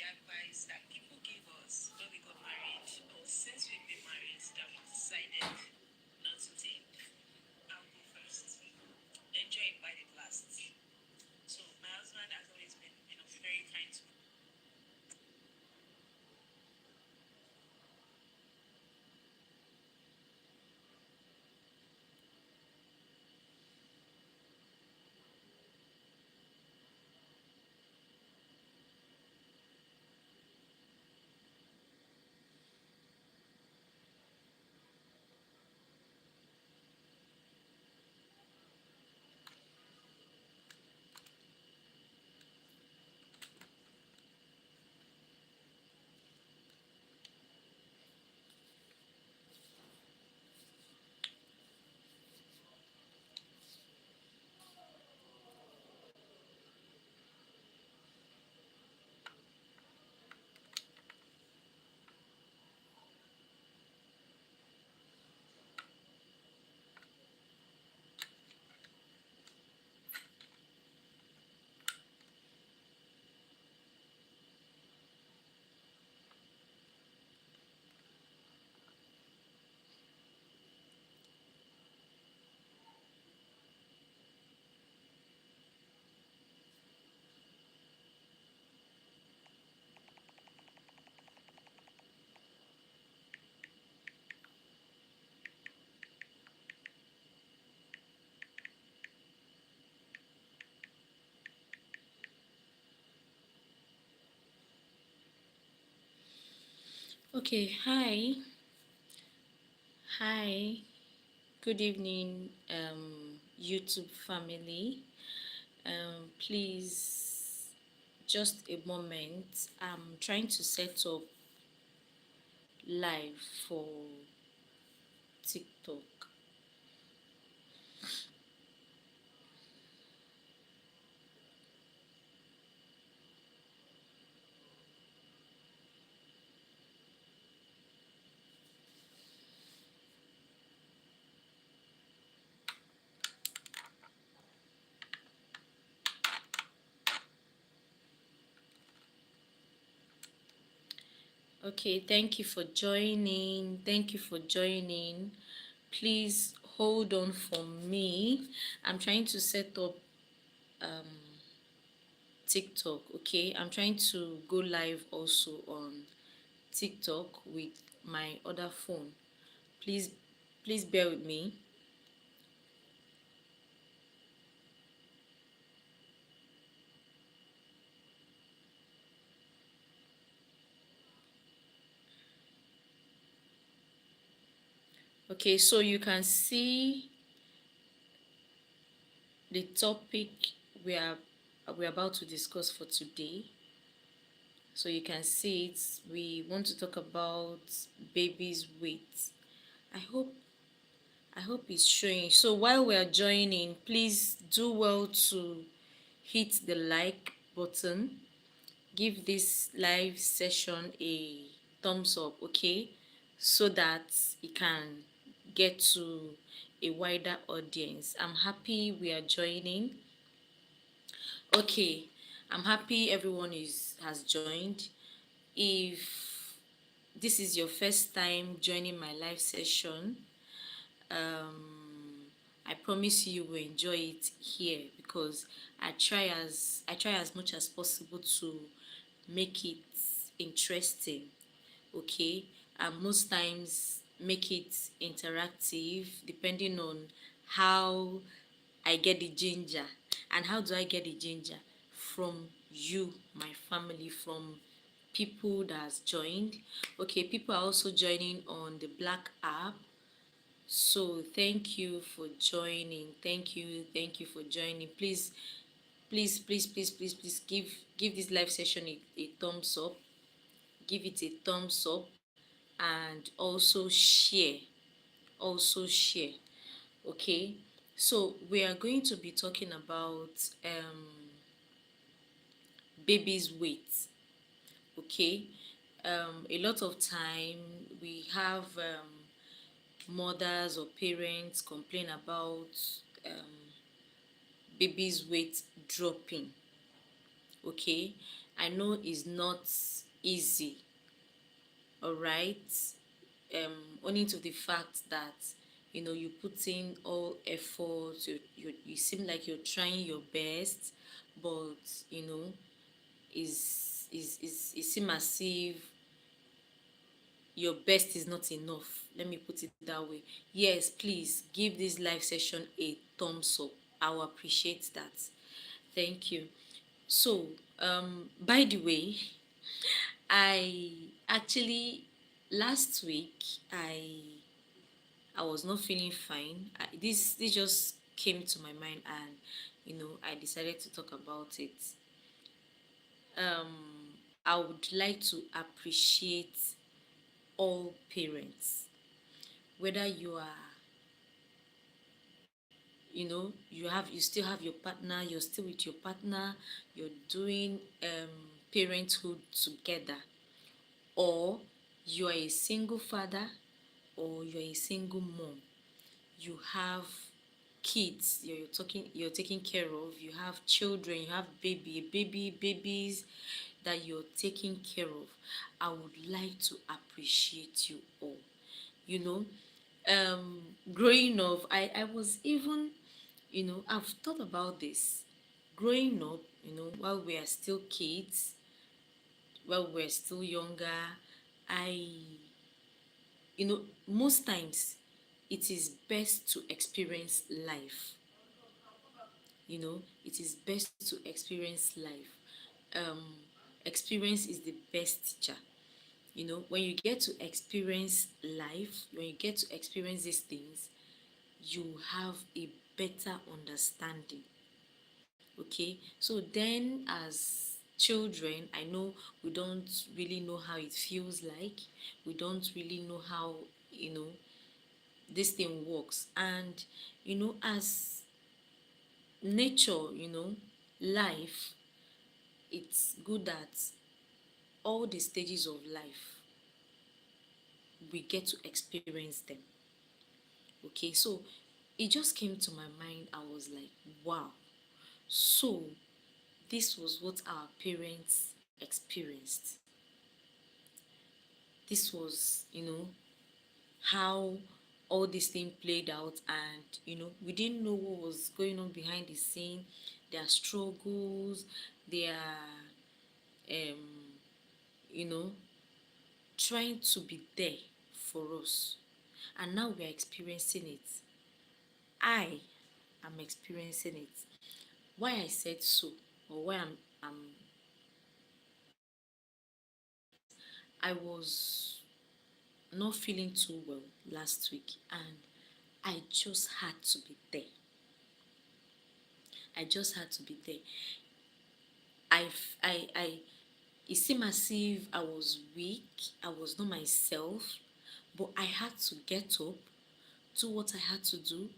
advice that people gave us when we got married, or since we've been married, that we decided not to take. I'll go first. Enjoy it while it lasts. So my husband has always been, very kind to me. Okay, hi, good evening, YouTube family. Please, just a moment. I'm trying to set up live for TikTok. Okay, thank you for joining. Thank you for joining. Please hold on for me. I'm trying to set up TikTok. Okay, I'm trying to go live also on TikTok with my other phone. Please, please bear with me. Okay, so you can see the topic we are we're about to discuss for today. So you can see it. We want to talk about baby's weight. I hope I hope it's showing. So while we are joining, please do well to hit the like button. Give this live session a thumbs up, okay? So that it can get to a wider audience. I'm happy we are joining. Okay, I'm happy everyone has joined. If this is your first time joining my live session, I promise you will enjoy it here because I try as much as possible to make it interesting, okay, and most times make it interactive depending on how I get the ginger. And how do I get the ginger? From you, my family, from people that has joined. Okay, people are also joining on the Black app. So thank you for joining. Thank you for joining. Please give this live session a thumbs up. Give it a thumbs up and also share. Also share. Okay. So we are going to be talking about baby's weight. Okay. A lot of time we have mothers or parents complain about um, baby's weight dropping. Okay. I know it's not easy, all right. Owing to the fact that you put in all effort, you seem like you're trying your best, but it seems as if your best is not enough. Let me put it that way. Yes, please give this live session a thumbs up. I will appreciate that. Thank you. So, by the way, I actually last week I was not feeling fine. This just came to my mind, and I decided to talk about it. I would like to appreciate all parents, whether you still have your partner, you're still with your partner, you're doing parenthood together, or you are a single father, or you're a single mom. You have kids you're taking care of, you have children, you have babies that you're taking care of. I would like to appreciate you all. you know Growing up, I was even, I've thought about this. Growing up, while we are still kids, while we're still younger, I most times it is best to experience life. It is best to experience life. um Experience is the best teacher. When you get to experience life, when you get to experience these things, you have a better understanding. Okay, so then as children, I know we don't really know how it feels like. We don't really know how this thing works. And as nature, life, it's good that all the stages of life we get to experience them. Okay, so it just came to my mind. I was like, wow, so this was what our parents experienced. This was, how all this thing played out. And we didn't know what was going on behind the scene, their struggles, their um you know trying to be there for us. And now we are experiencing it. I am experiencing it. Why I said so, or why I was not feeling too well last week, and I just had to be there. I just had to be there. I it seemed as if I was weak, I was not myself, but I had to get up, do what I had to do.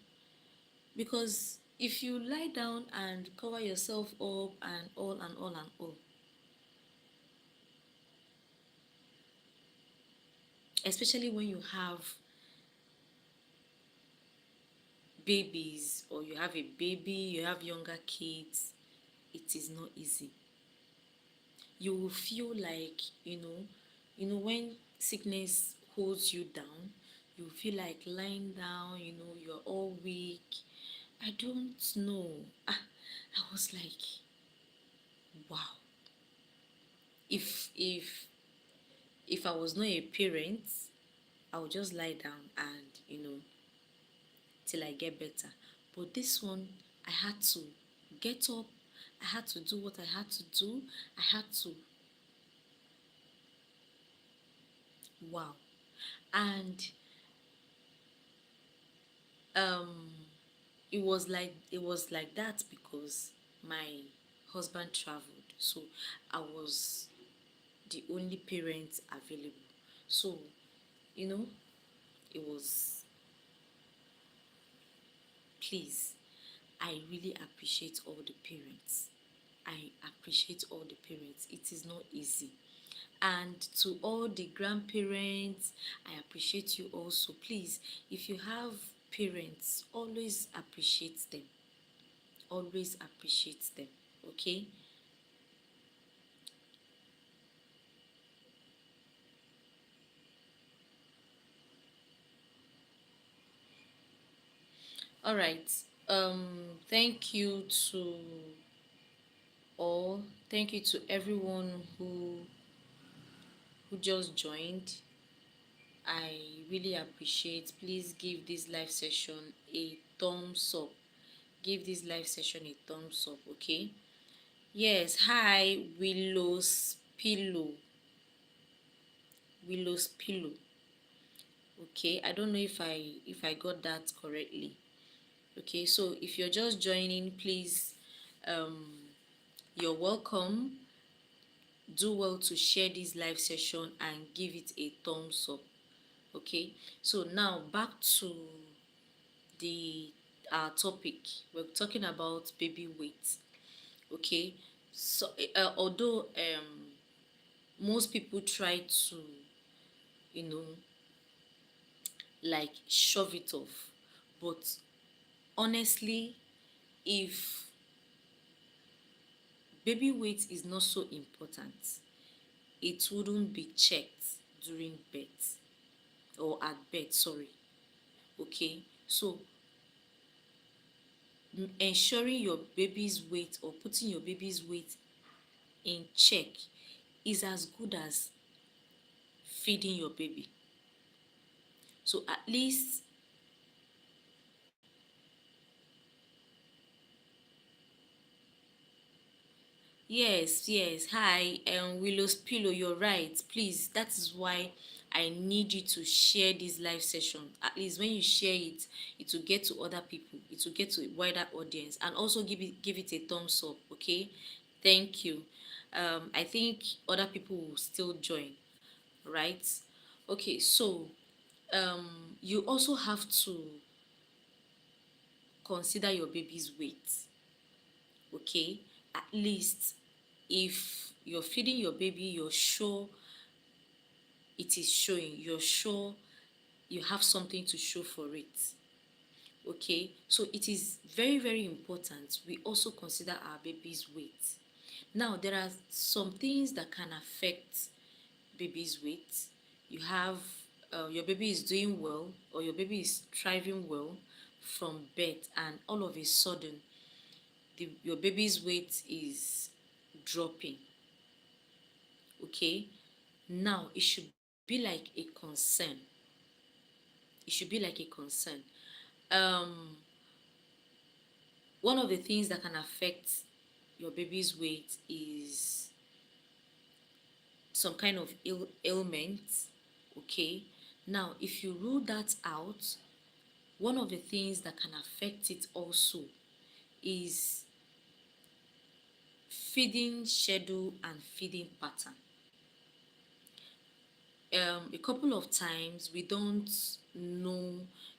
Because if you lie down and cover yourself up and all and all and all, especially when you have babies, or you have a baby, you have younger kids, it is not easy. You will feel like, when sickness holds you down, you feel like lying down, you're all weak. I don't know. I was like, wow. If I was not a parent, I would just lie down and till I get better. But this one, I had to get up. I had to do what I had to do. I had to, wow. And um, it was like that because my husband traveled, so I was the only parent available. So you know, it was, please, I really appreciate all the parents. I appreciate all the parents. It is not easy. And to all the grandparents, I appreciate you also. Please, if you have parents, always appreciate them. Always appreciate them. Okay? All right. Thank you to all. Thank you to everyone who just joined. I really appreciate. Please give this live session a thumbs up. Give this live session a thumbs up, okay? Yes, hi, Willow's Pillow. Willow's Pillow. Okay, I don't know if I got that correctly. Okay, so if you're just joining, please, um, you're welcome. Do well to share this live session and give it a thumbs up. Okay, so now back to the our topic. We're talking about baby weight. Okay, so although most people try to, you know, like shove it off, but honestly, if baby weight is not so important, it wouldn't be checked during birth or at birth, sorry. Okay, so ensuring your baby's weight or putting your baby's weight in check is as good as feeding your baby. So at least, yes, hi, Willow's Pillow, you're right. Please, that is why I need you to share this live session. At least when you share it, it will get to other people, it will get to a wider audience, and also give it a thumbs up, okay? Thank you. I think other people will still join, right? Okay, so you also have to consider your baby's weight, okay? At least if you're feeding your baby, you're sure it is showing, you're sure you have something to show for it. Okay, so it is very, very important we also consider our baby's weight. Now, there are some things that can affect baby's weight. You have your baby is doing well, or your baby is thriving well from birth, and all of a sudden your baby's weight is dropping. Okay, now it should be like a concern. It should be like a concern. um One of the things that can affect your baby's weight is some kind of ailment. Okay, now if you rule that out, one of the things that can affect it also is feeding schedule and feeding pattern. A couple of times we don't know,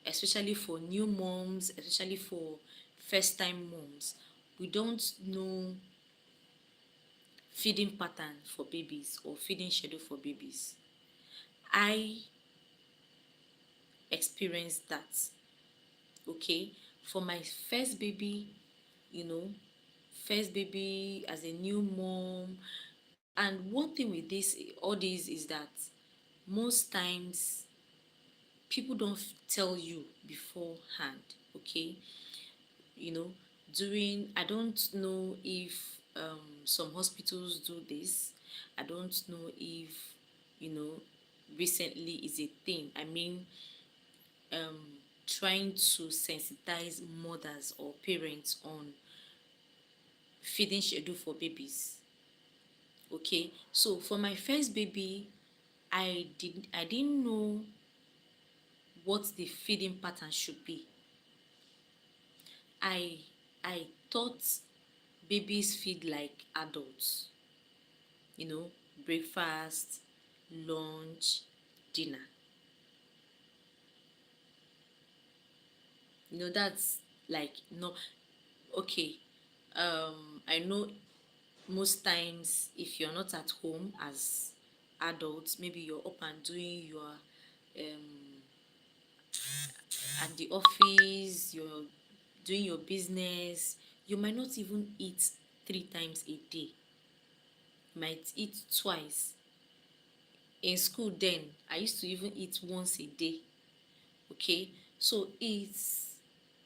especially for new moms, especially for first time moms, we don't know feeding pattern for babies or feeding schedule for babies. I experienced that. Okay, for my first baby, you know, first baby as a new mom. And one thing with this, all this, is that most times people don't tell you beforehand. Okay, you know, during, I don't know if some hospitals do this. I don't know if, you know, recently is a thing. I mean, um trying to sensitize mothers or parents on feeding schedule for babies. Okay, so for my first baby, I didn't know what the feeding pattern should be. I i thought babies feed like adults, you know, breakfast, lunch, dinner. You know, that's like, no. Okay, I know most times if you're not at home as adults, maybe you're up and doing your at the office, you're doing your business, you might not even eat 3 times a day. You might eat twice. In school then, I used to even eat once a day. Okay, so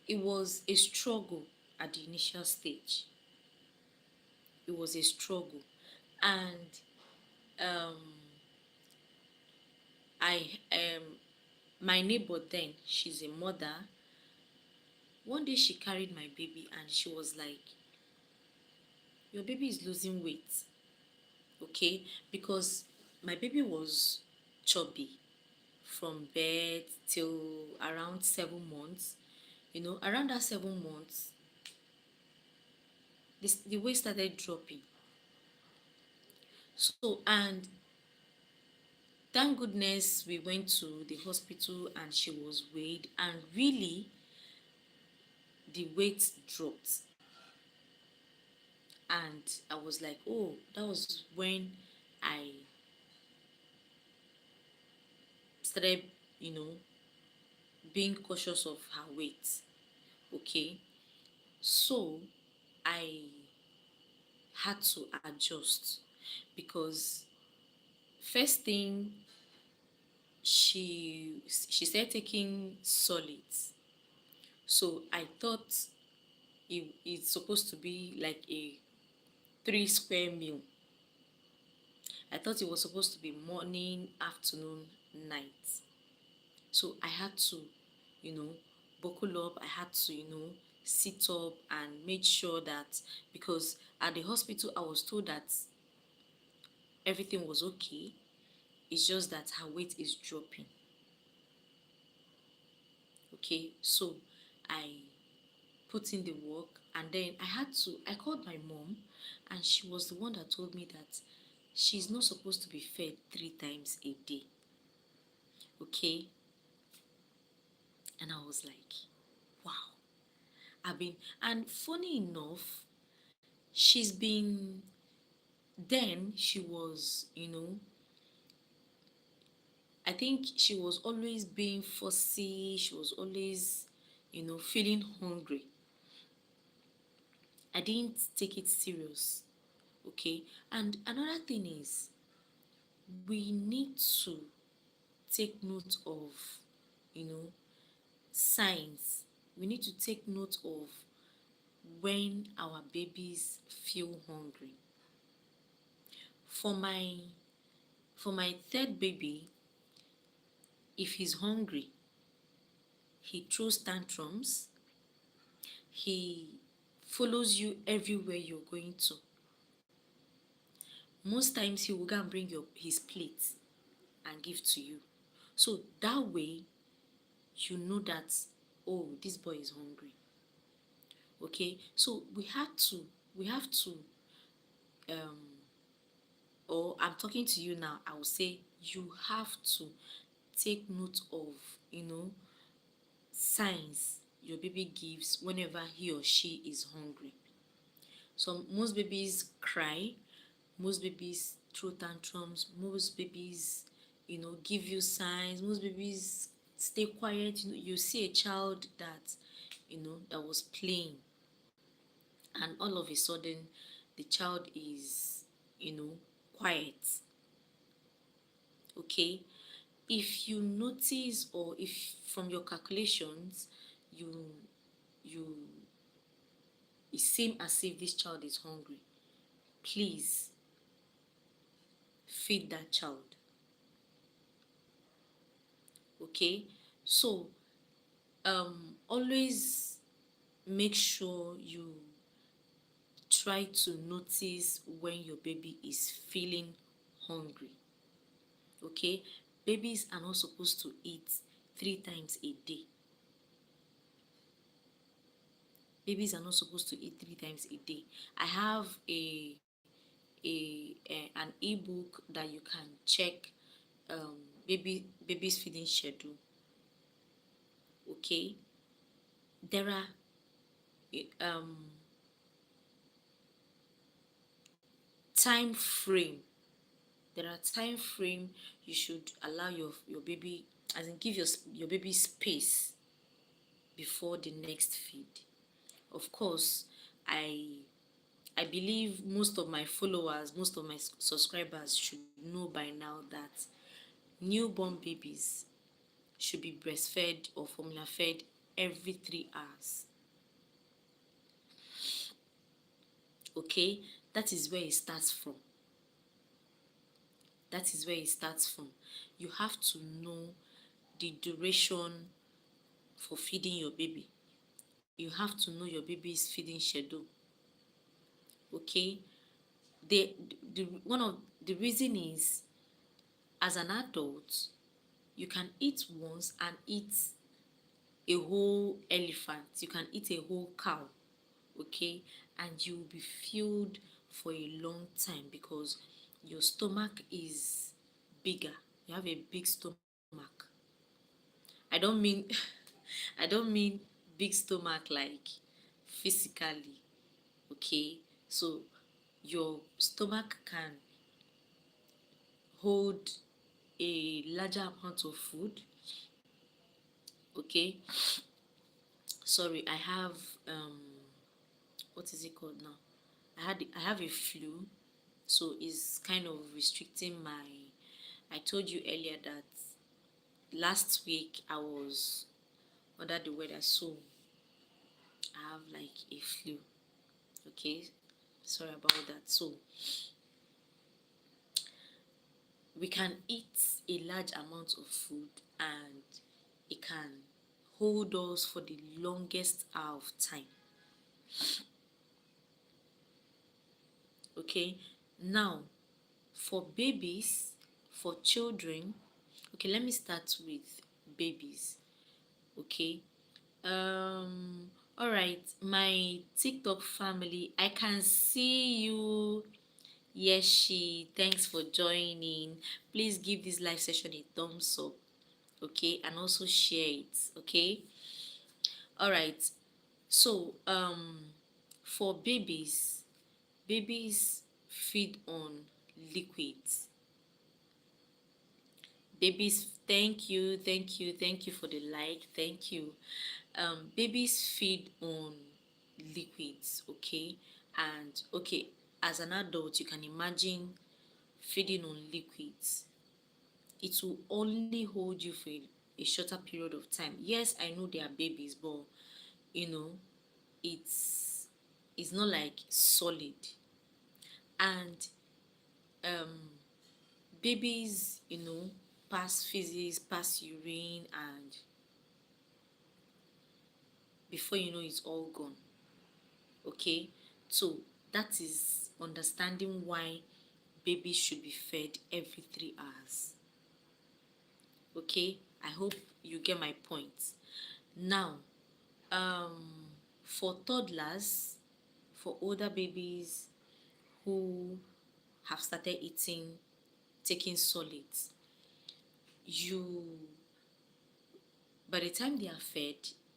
it was a struggle at the initial stage. It was a struggle. And um, I my neighbor then, she's a mother. One day she carried my baby and she was like, "Your baby is losing weight." Okay, because my baby was chubby from birth till around 7 months. Around that 7 months, the weight started dropping. So, and thank goodness we went to the hospital and she was weighed, and really the weight dropped. And I was like, oh, that was when I started, you know, being cautious of her weight. Okay, so I had to adjust because first thing, she started taking solids. So I thought it's supposed to be like a 3 square meal. I thought it was supposed to be morning, afternoon, night. So I had to, you know, buckle up. I had to, sit up and make sure that, because at the hospital I was told that everything was okay. It's just that her weight is dropping. Okay, so I put in the work, and then I called my mom, and she was the one that told me that she's not supposed to be fed 3 times a day. Okay, and I was like, wow. And funny enough, she's been, then she was, I think she was always being fussy. She was always, feeling hungry. I didn't take it serious. Okay. And another thing is, we need to take note of, you know, signs. We need to take note of when our babies feel hungry. For my for my third baby, if he's hungry, he throws tantrums. He follows you everywhere you're going to. Most times he will go and bring his plate and give to you. So that way you know that, oh, this boy is hungry. Okay, so we have to um or I'm talking to you now, I will say you have to take note of, signs your baby gives whenever he or she is hungry. So most babies cry, most babies throw tantrums, most babies, give you signs, most babies stay quiet. You see a child that was playing, and all of a sudden the child is, quiet. Okay, if you notice, or if from your calculations you you it seems as if this child is hungry, please feed that child. Okay, so always make sure you try to notice when your baby is feeling hungry. Okay, babies are not supposed to eat 3 times a day. Babies are not supposed to eat 3 times a day. I have an ebook that you can check, baby's feeding schedule. Okay, there are um time frame. There are time frame you should allow your baby, as in give your baby space before the next feed. Of course, I believe most of my followers, most of my subscribers should know by now that newborn babies should be breastfed or formula fed every 3 hours. Okay, that is where it starts from. That is where it starts from. You have to know the duration for feeding your baby. You have to know your baby's feeding schedule. Okay, the one of the reason is, as an adult, you can eat once and eat a whole elephant. You can eat a whole cow. Okay, and you will be filled for a long time because your stomach is bigger. You have a big stomach. I don't mean I don't mean big stomach like physically. Okay, so your stomach can hold a larger amount of food. Okay, sorry, I have what is it called now? I have a flu, so it's kind of restricting my. I told you earlier that last week I was under the weather, so I have like a flu. Okay, sorry about that. So we can eat a large amount of food and it can hold us for the longest hour of time. Okay, now for babies, for children, okay, let me start with babies. Okay, all right, my TikTok family, I can see you. Yes, thanks for joining. Please give this live session a thumbs up, okay, and also share it. Okay, all right. So for babies feed on liquids. Babies, thank you for the like, thank you. Babies feed on liquids. Okay, and okay, as an adult you can imagine feeding on liquids. It will only hold you for a shorter period of time. Yes, I know they are babies, but you know, it's it's not like solid. And um babies, pass physics, pass urine, and before you know it's all gone. Okay, so that is understanding why babies should be fed every 3 hours. Okay, I hope you get my point. Now, for toddlers, for older babies who have started eating, taking solids, you by the time they are fed,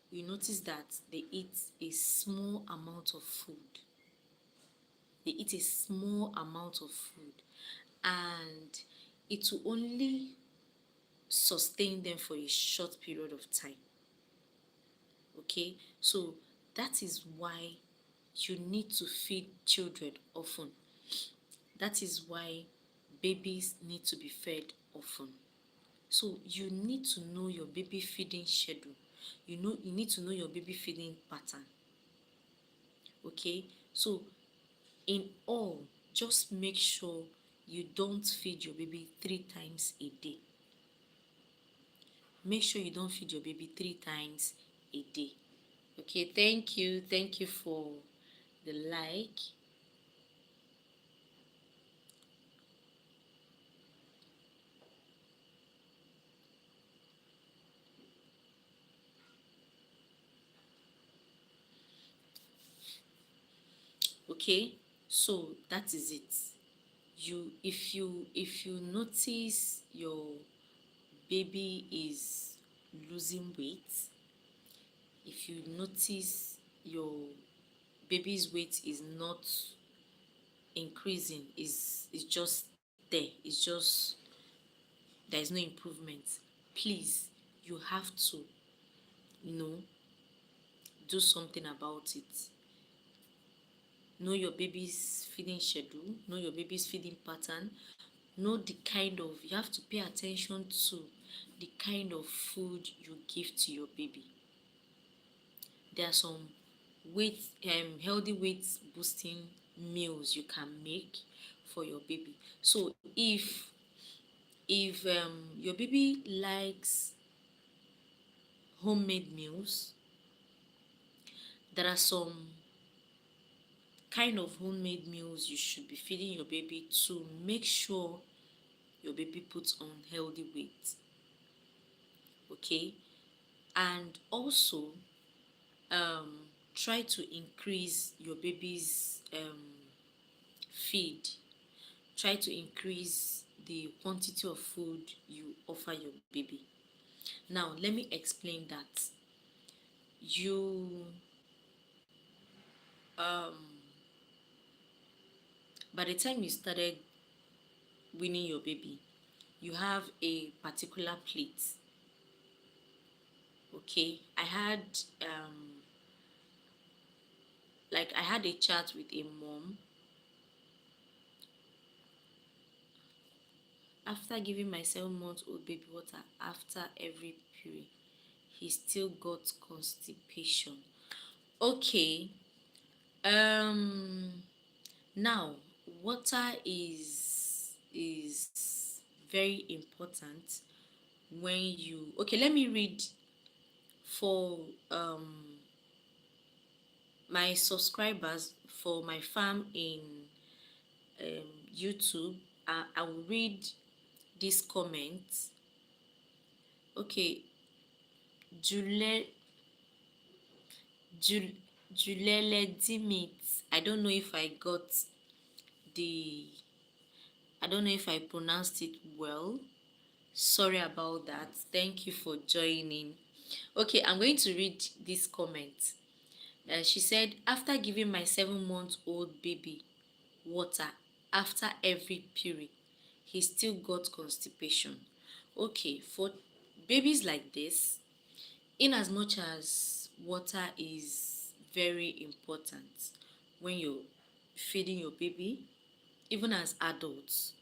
you notice that they eat a small amount of food. They eat a small amount of food, and it will only sustain them for a short period of time. Okay, so that is why you need to feed children often. That is why babies need to be fed often. So you need to know your baby feeding schedule. You need to know your baby feeding pattern. Okay, so in all, just make sure you don't feed your baby 3 times a day. Make sure you don't feed your baby 3 times a day. Okay, thank you for the like. Okay, so that is it. If you notice your baby is losing weight, if you notice your baby's weight is not increasing, is just there, it's just there is no improvement, please, you have to, you know do something about it. Know your baby's feeding schedule, know your baby's feeding pattern, know the kind of, you have to pay attention to the kind of food you give to your baby. there are some weight healthy weight boosting meals you can make for your baby. So if your baby likes homemade meals, there are some kind of homemade meals you should be feeding your baby to make sure your baby puts on healthy weight. Okay, and also um try to increase your baby's feed. Try to increase the quantity of food you offer your baby. Now let me explain that. You um by the time you started weaning your baby, you have a particular plate. Okay, I had a chat with a mom. After giving my 7 month old baby water after every period, he still got constipation. Okay. Now, water is very important when you. Okay, let me read for my subscribers for my farm in YouTube. I will read this comment. Okay, Jule Jul Julele Dimit. I don't know if the I don't know if I pronounced it well. Sorry about that. Thank you for joining. Okay, I'm going to read this comment. She said, after giving my 7 month old baby water after every period, he still got constipation. Okay, for babies like this, in as much as water is very important when you're feeding your baby, even as adults.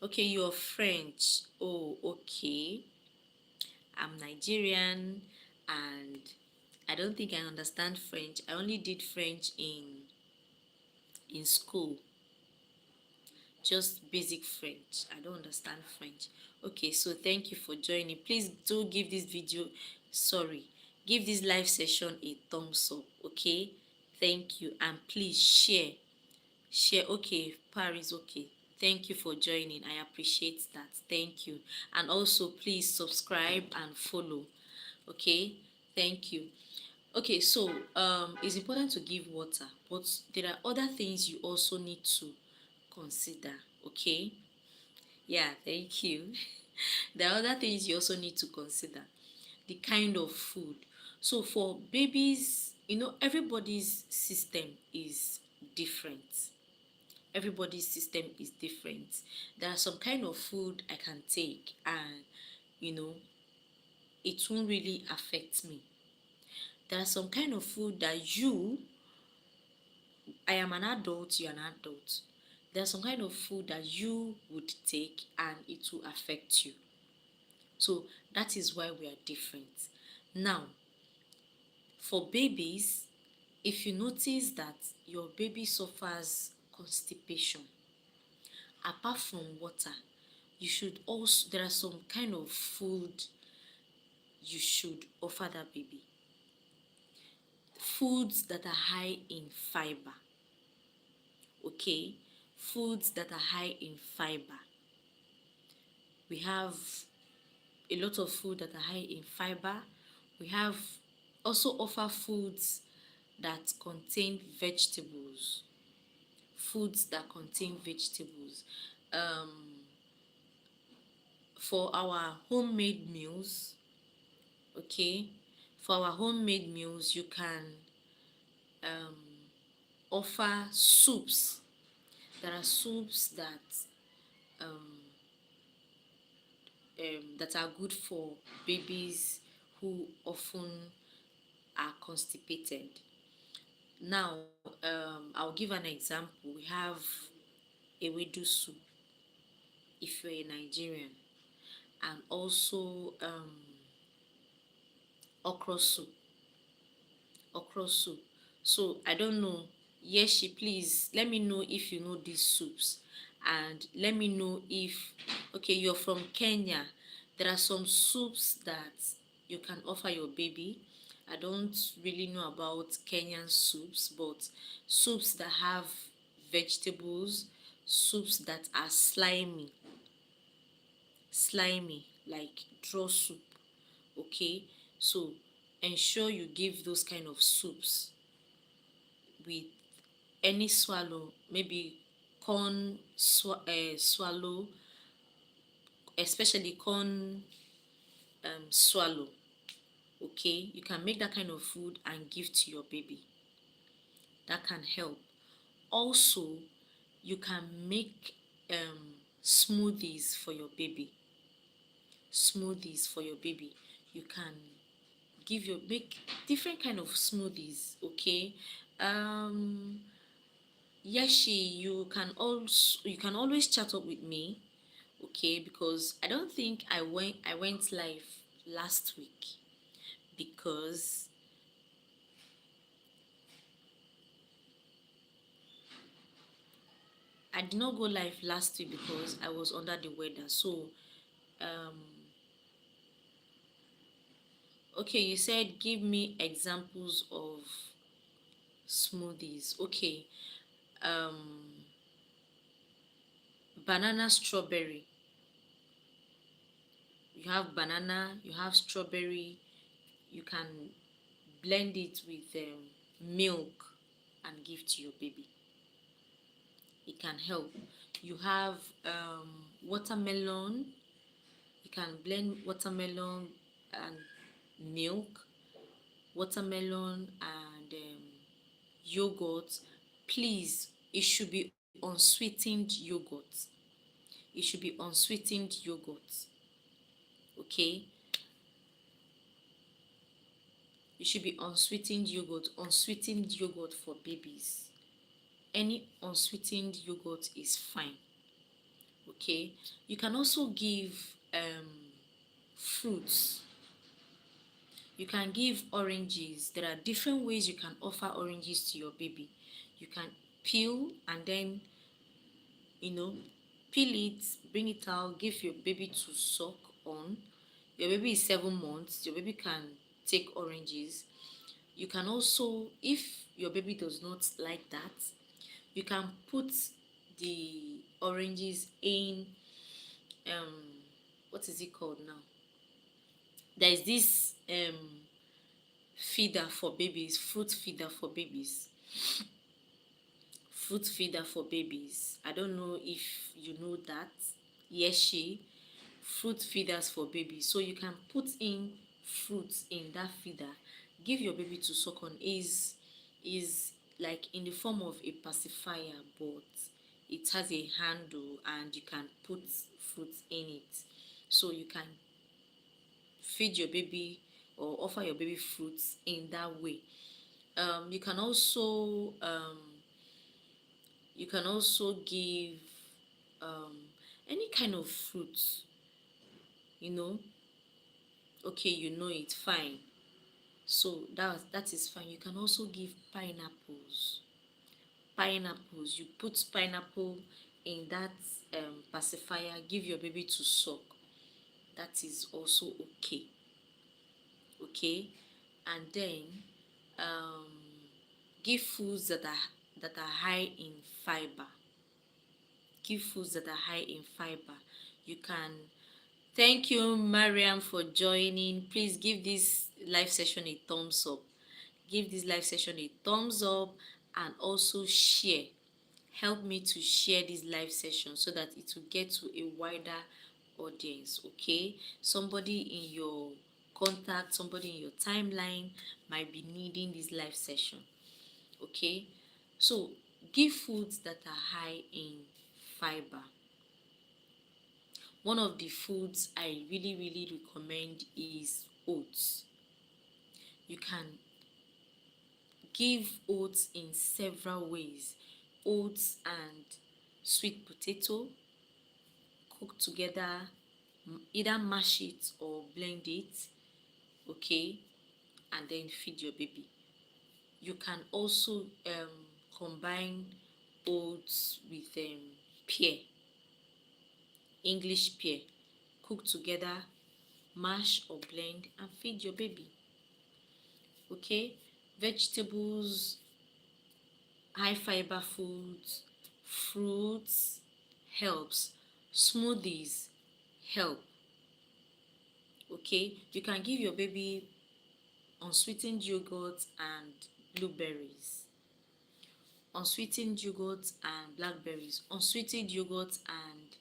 Okay, you're French. Oh, okay. I'm Nigerian and I don't think I understand French. I only did French in school. Just basic French. I don't understand French. Okay, so thank you for joining. Please do give this video, sorry, give this live session a thumbs up. Okay, thank you, and please share. Okay, Paris. Okay, thank you for joining. I appreciate that. Thank you. And also please subscribe and follow. Okay, thank you. Okay, so it's important to give water, but there are other things you also need to consider. Okay, yeah, thank you. There are other things you also need to consider. The kind of food. So for babies, everybody's system is different. Everybody's system is different. There are some kind of food I can take and you know it won't really affect me. There are some kind of food that I am an adult, you're an adult. There's some kind of food that you would take and it will affect you. So that is why we are different. Now, for babies, if you notice that your baby suffers constipation, apart from water, there are some kind of food you should offer that baby. Foods that are high in fiber. Okay? Foods that are high in fiber. We have a lot of food that are high in fiber. We have also offer foods that contain vegetables. Foods that contain vegetables. Um, for our homemade meals, okay, for our homemade meals, you can um, offer soups. There are soups um, that are good for babies who often are constipated. Now, I'll give an example. We have ewedu soup if you're a Nigerian, and also okra soup. okra soup. So I don't know. Yeshi, please let me know if you know these soups, and let me know if, okay, you're from Kenya. There are some soups that you can offer your baby. I don't really know about Kenyan soups, but soups that have vegetables, soups that are slimy, like draw soup. Okay, so ensure you give those kind of soups with any swallow, maybe swallow, especially corn swallow. Okay, you can make that kind of food and give to your baby. That can help. Also, you can make smoothies for your baby. Smoothies for your baby. You can make different kind of smoothies. Okay, um Yeshi, you can always chat up with me, okay? Because I don't think I went live last week because I did not go live last week because I was under the weather. So um okay, you said give me examples of smoothies. Okay. Um Banana strawberry. You have banana, you have strawberry, you can blend it with milk and give to your baby. It can help. You have watermelon. You can blend watermelon and milk, watermelon and yogurt. Please, it should be unsweetened yogurt. It should be unsweetened yogurt. Okay, it should be unsweetened yogurt. Unsweetened yogurt for babies. Any unsweetened yogurt is fine. Okay, you can also give fruits. You can give oranges. There are different ways you can offer oranges to your baby. You can peel and then, you know, peel it, bring it out, give your baby to suck on. Your baby is 7 months. Your baby can take oranges. You can also, if your baby does not like that, you can put the oranges in um what is it called now? There is this feeder for babies, fruit feeder for babies. Fruit feeder for babies. I don't know if you know that. Yes, she fruit feeders for babies. So you can put in fruits in that feeder. Give your baby to suck on. Is like in the form of a pacifier, but it has a handle and you can put fruits in it. So you can feed your baby or offer your baby fruits in that way. You can also give um, any kind of fruit, you know. Okay, you know it, fine. So that is fine. You can also give pineapples. Pineapples. You put pineapple in that pacifier. Give your baby to suck. That is also okay. Okay, and then um, give foods that are high in fiber. Give foods that are high in fiber. You can. Thank you, Mariam, for joining. Please give this live session a thumbs up. Give this live session a thumbs up and also share. Help me to share this live session so that it will get to a wider audience. Okay, somebody in your contact, somebody in your timeline might be needing this live session. Okay, so give foods that are high in fiber. One of the foods I really recommend is oats. You can give oats in several ways. Oats and sweet potato, cook together, either mash it or blend it, okay, and then feed your baby. You can also combine oats with pear, English pear. Cook together, mash or blend, and feed your baby. Okay, vegetables, high fiber foods, fruits helps. Smoothies help. Okay, you can give your baby unsweetened yogurt and blueberries, unsweetened yogurt and blackberries, unsweetened yogurt and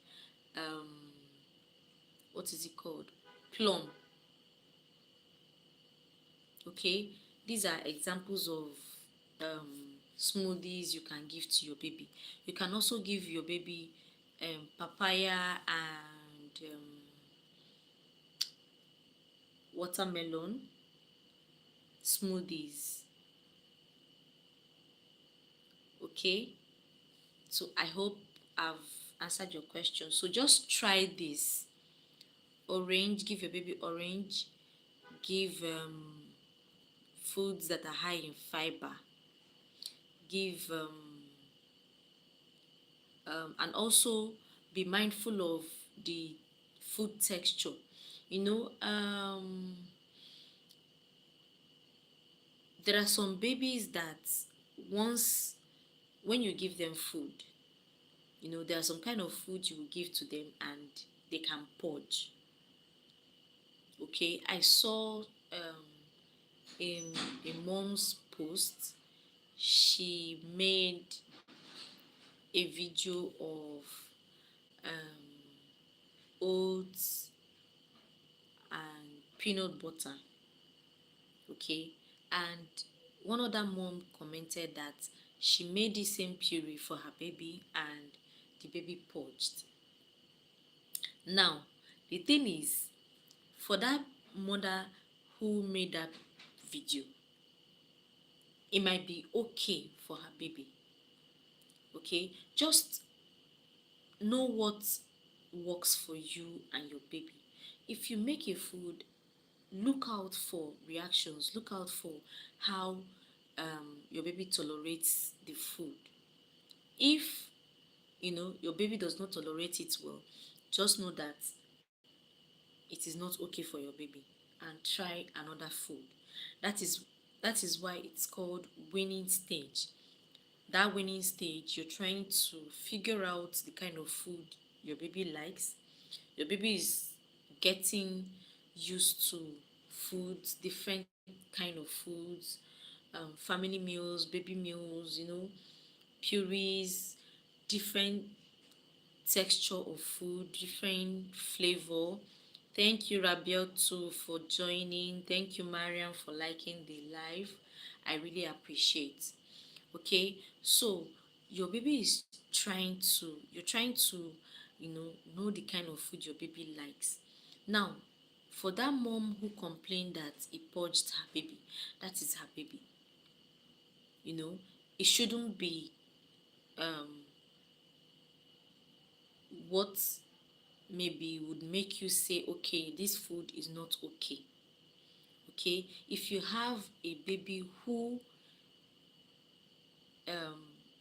what is it called, plum. Okay, these are examples of smoothies you can give to your baby. You can also give your baby papaya and watermelon smoothies. Okay, so I hope I've answered your question. So just try this. Orange, give your baby orange. Give foods that are high in fiber. Give and also be mindful of the food texture. You know, there are some babies that once when you give them food, there are some kind of food you will give to them and they can purge. Okay, I saw in a mom's post, she made a video of oats and peanut butter. Okay, and one other mom commented that she made the same puree for her baby and the baby purged. Now, the thing is, for that mother who made that video, it might be okay for her baby. Okay, just know what works for you and your baby. If you make a food, look out for reactions, look out for how your baby tolerates the food. If your baby does not tolerate it well, just know that it is not okay for your baby and try another food. That is why it's called winning stage. That winning stage, you're trying to figure out the kind of food your baby likes. Your baby is getting used to foods, different kind of foods, family meals, baby meals, purees, different texture of food, different flavor. Thank you, Rabiel, too, for joining. Thank you, Mariam, for liking the live. I really appreciate. Okay, so your baby is you're trying to, know the kind of food your baby likes. Now, for that mom who complained that he purged her baby, that is her baby. It shouldn't be what maybe would make you say, okay, this food is not okay. Okay, if you have a baby who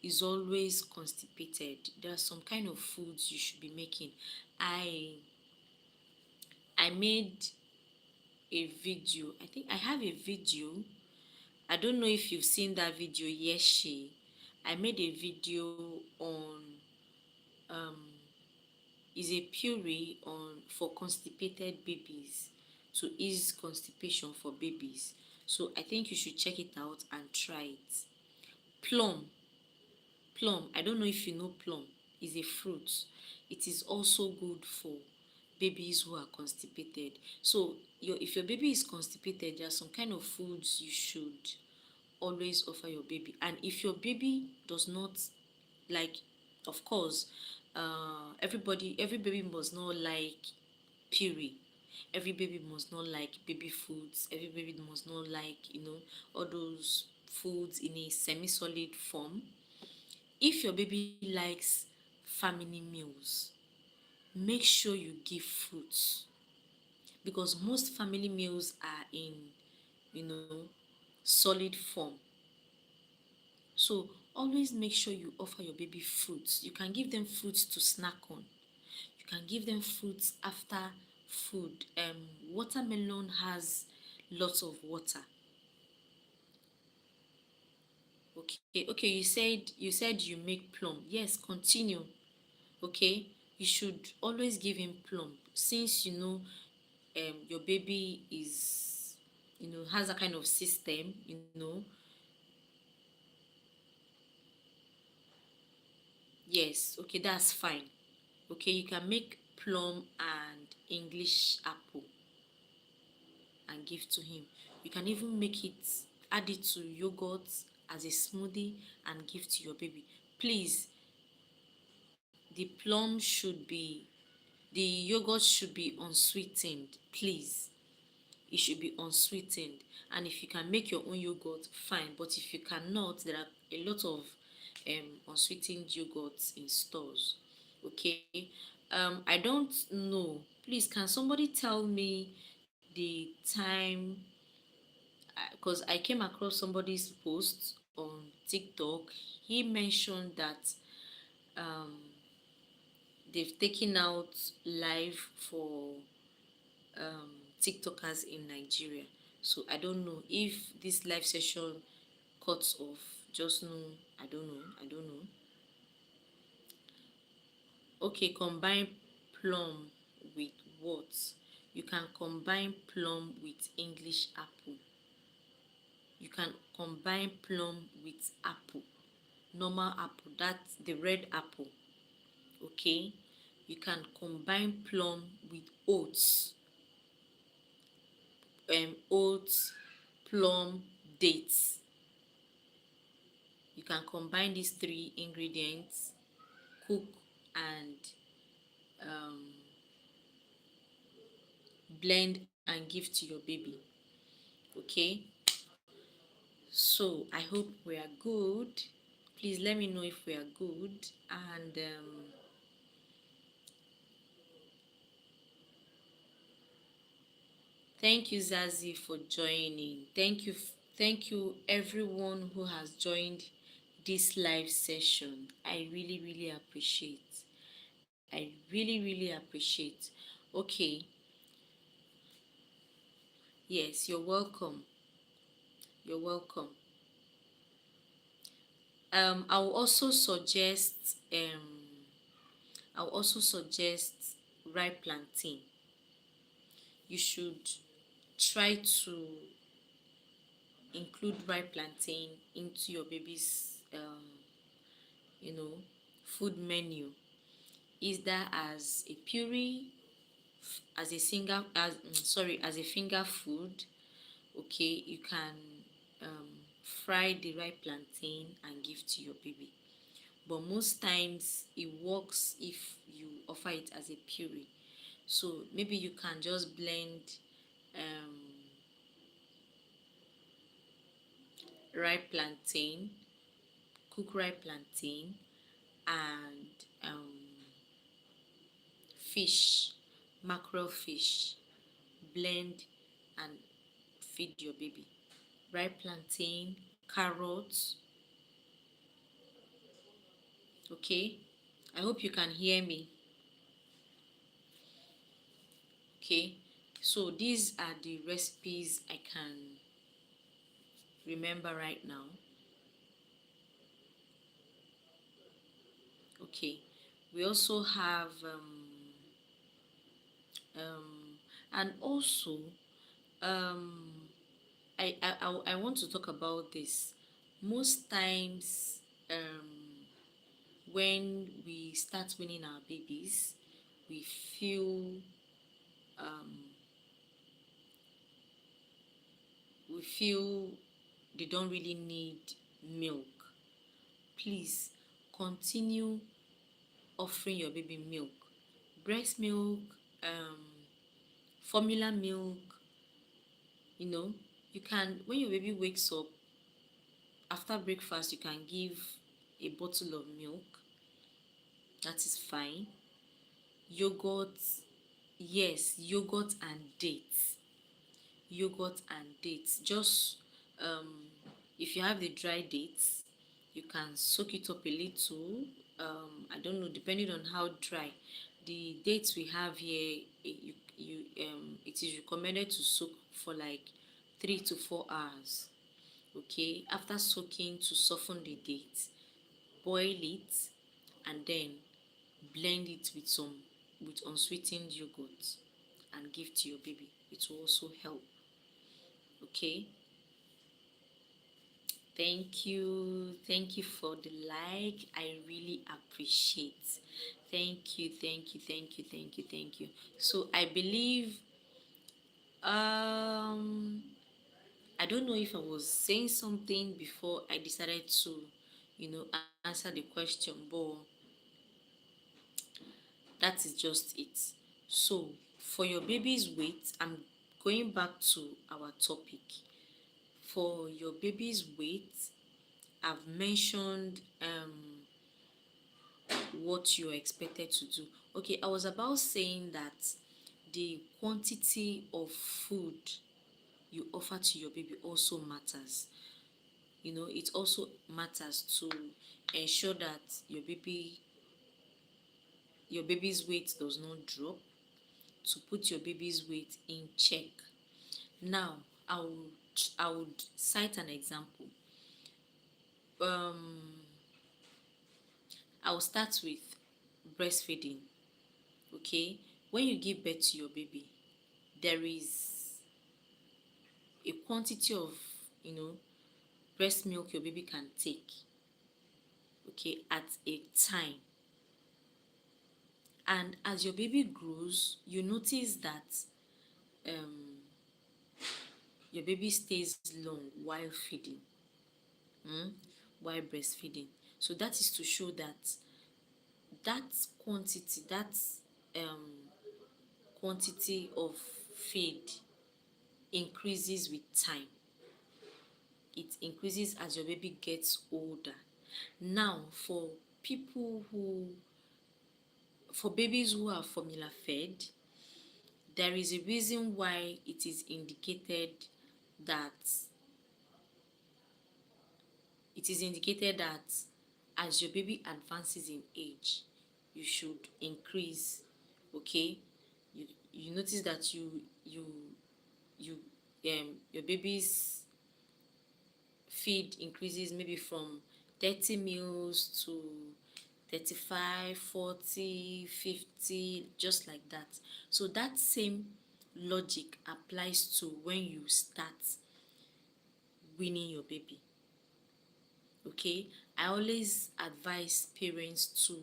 is always constipated, there are some kind of foods you should be making. I made a video. I think I have a video. I don't know if you've seen that video. Yes, I made a video on is a puree on for constipated babies, to ease constipation for babies. So I think you should check it out and try it. Plum. I don't know if you know plum. Is a fruit. It is also good for babies who are constipated. So if your baby is constipated, there are some kind of foods you should always offer your baby. And if your baby does not like, of course, every baby must not like puree. Every baby must not like baby foods. Every baby must not like all those foods in a semi-solid form. If your baby likes family meals, make sure you give fruits, because most family meals are in solid form. So always make sure you offer your baby fruits. You can give them fruits to snack on. You can give them fruits after food. Watermelon has lots of water. Okay, you said you make plum. Yes, continue. Okay, you should always give him plum since your baby is has a kind of system. Yes, okay, that's fine. Okay, you can make plum and English apple and give to him. You can even add it to yogurt as a smoothie and give to your baby. Please, the plum should be, the yogurt should be unsweetened. Please, it should be unsweetened. And if you can make your own yogurt, fine. But if you cannot, there are a lot of unsweetened yogurts in stores. Okay. I don't know. Please, can somebody tell me the time? Because I came across somebody's post on TikTok. He mentioned that um, they've taken out live for um, TikTokers in Nigeria. So I don't know if this live session cuts off. Just know, I don't know. I don't know. Okay, combine plum with what? You can combine plum with English apple. You can combine plum with apple, normal apple, that's the red apple. Okay, you can combine plum with oats, oats, plum, dates. You can combine these three ingredients, cook and um, blend and give to your baby. Okay, so I hope we are good. Please let me know if we are good. And thank you, Zazie, for joining. Thank you, everyone who has joined this live session. I really, really appreciate. I really, really appreciate. Okay, yes, you're welcome. You're welcome. I will also suggest ripe plantain. You should try to include ripe plantain into your baby's you know food menu, either as a puree, as a as a finger food. Okay, you can fry the ripe plantain and give to your baby, but most times it works if you offer it as a puree. So maybe you can just blend um, ripe plantain, cook ripe plantain, and fish, mackerel fish, blend and feed your baby. Ripe plantain, carrots. Okay, I hope you can hear me. Okay, so these are the recipes I can remember right now. Okay, we also have and also um I want to talk about this. Most times when we start winning our babies, we feel um, we feel they don't really need milk. Please continue offering your baby milk, breast milk, um, formula milk. You know, you can, when your baby wakes up after breakfast, you can give a bottle of milk. That is fine. Yogurt, yes, yogurt and dates. Yogurt and dates. Just if you have the dry dates, You can soak it up a little. I don't know, depending on how dry. The dates we have here, it is recommended to soak for like 3 to 4 hours. Okay, after soaking, to soften the date, boil it, and then blend it with unsweetened yogurt and give to your baby. It will also help. Okay, thank you for the like. I really appreciate. Thank you. So I believe, I don't know if I was saying something before I decided to, answer the question, but that is just it. So for your baby's weight, I'm going back to our topic. For your baby's weight, I've mentioned what you're expected to do. Okay, I was about saying that the quantity of food you offer to your baby also matters. It also matters to ensure that your baby's weight does not drop, to put your baby's weight in check. Now, I would cite an example. Um, I'll start with breastfeeding. Okay, when you give birth to your baby, there is a quantity of breast milk your baby can take. Okay, at a time. And as your baby grows, you notice that um, your baby stays long while feeding, mm, while breastfeeding. So that is to show that quantity, um, quantity of feed increases with time. It increases as your baby gets older. Now, people who, for babies who are formula fed, there is a reason why it is indicated that as your baby advances in age, you should increase. Okay, you notice that you your baby's feed increases maybe from 30 meals to 35, 40, 50, just like that. So that same logic applies to when you start weaning your baby. Okay, I always advise parents to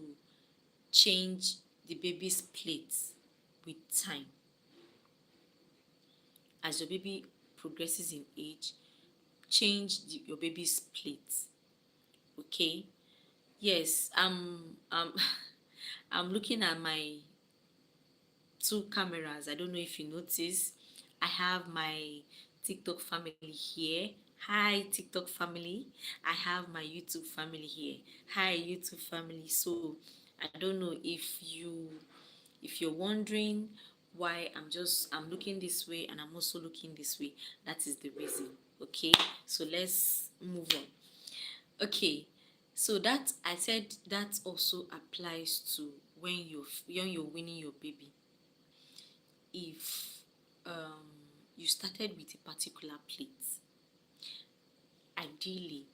change the baby's plate with time. As your baby progresses in age, change your baby's plate. Okay, yes, I'm looking at my two cameras. I don't know if you notice. I have my TikTok family here. Hi, TikTok family. I have my YouTube family here. Hi, YouTube family. So I don't know if you're wondering why I'm looking this way and I'm also looking this way. That is the reason. Okay. So let's move on. Okay. So that I said that also applies to when you're weaning your baby. If um, you started with a particular plate, ideally,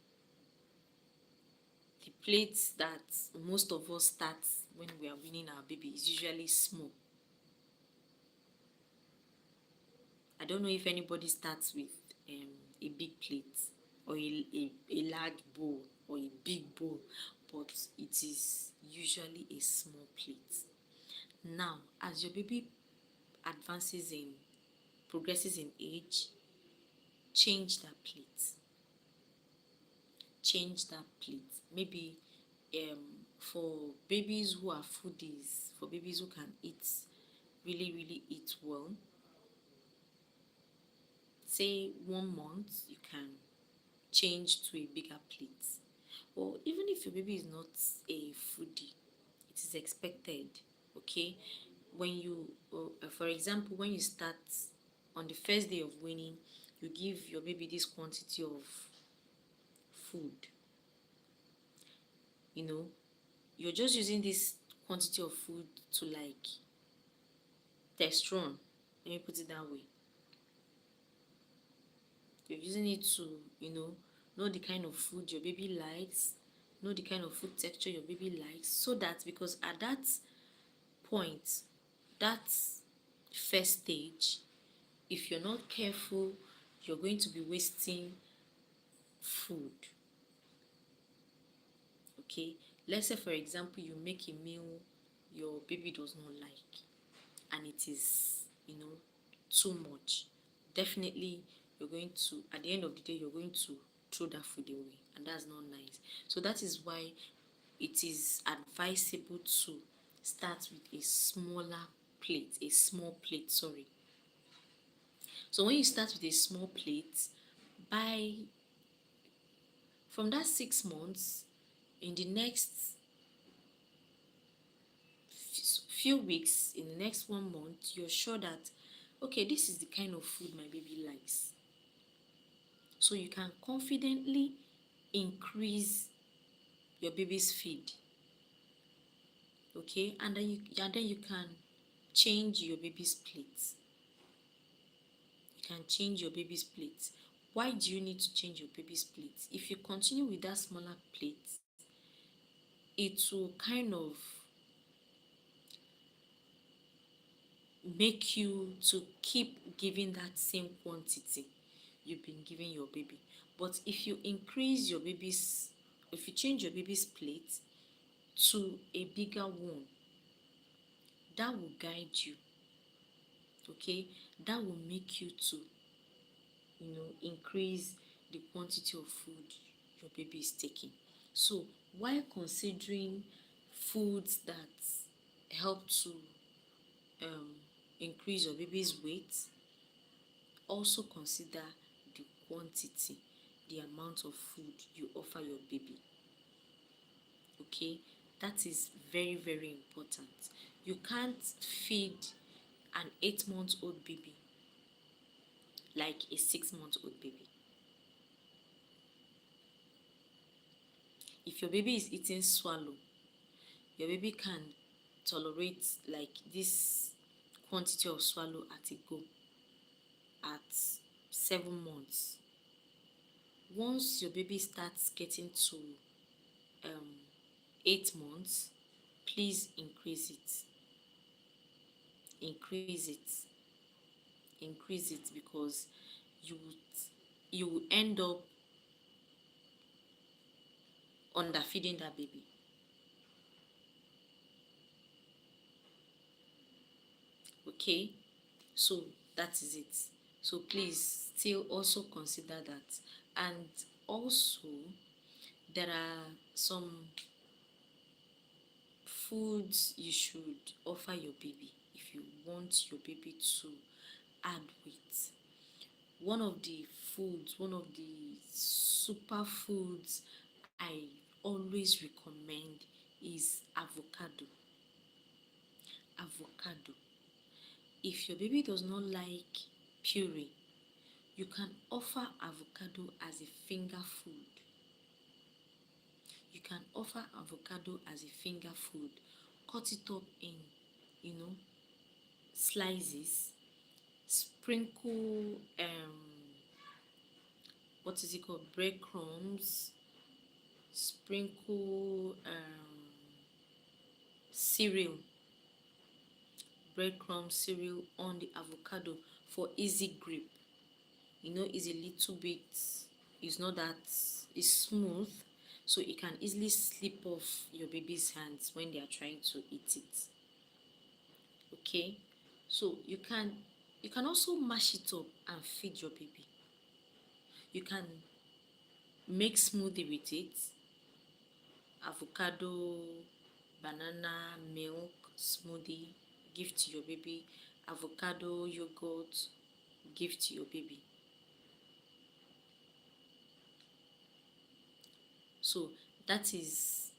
the plate that most of us start when we are weaning our baby is usually small. I don't know if anybody starts with a big plate or a large bowl or a big bowl, but it is usually a small plate. Now, as your baby progresses in age, change that plate. Change that plate. Maybe um, for babies who are foodies, for babies who can eat, really, really eat well, say 1 month, you can change to a bigger plate. Or even if your baby is not a foodie, it is expected. Okay, when you, for example, when you start on the first day of weaning, you give your baby this quantity of food. you know, you're just using this quantity of food to like testosterone. Let me put it that way. You're using it to, know the kind of food your baby likes, know the kind of food texture your baby likes, so that because at that point, that first stage, if you're not careful, you're going to be wasting food. Okay, let's say for example you make a meal your baby does not like, and it is, too much. Definitely you're going to, at the end of the day, you're going to throw that food away, and that's not nice. So that is why it is advisable to start with a small plate, sorry. So when you start with a small plate, by from that 6 months, in the next few weeks, in the next 1 month, you're sure that, okay, this is the kind of food my baby likes. So you can confidently increase your baby's feed. Okay, and then you can change your baby's plate. You can change your baby's plate. Why do you need to change your baby's plate? If you continue with that smaller plate, it will kind of make you to keep giving that same quantity you've been giving your baby. But if you change your baby's plate to a bigger one, that will guide you. Okay, that will make you to, increase the quantity of food your baby is taking. So while considering foods that help to um, increase your baby's weight, also consider the quantity, the amount of food you offer your baby. Okay, that is very, very important. You can't feed an 8-month-old baby like a 6-month-old baby. If your baby is eating swallow, your baby can tolerate like this quantity of swallow at a go at 7 months. Once your baby starts getting to 8 months, please increase it. Increase it. Increase it, because you will end up underfeeding that baby. Okay, so that is it. So please still also consider that. And also, there are some foods you should offer your baby if you want your baby to add weight. One of the superfoods I always recommend is avocado. Avocado. If your baby does not like puree, you can offer avocado as a finger food. You can offer avocado as a finger food. Cut it up in, slices. Sprinkle what is it called? Breadcrumbs. Sprinkle cereal. Breadcrumb cereal on the avocado for easy grip. It's a little bit, it's not that, it's smooth, so it can easily slip off your baby's hands when they are trying to eat it. Okay, so you can also mash it up and feed your baby. You can make smoothie with it. Avocado, banana, milk smoothie, give to your baby. Avocado yogurt, give to your baby. So that is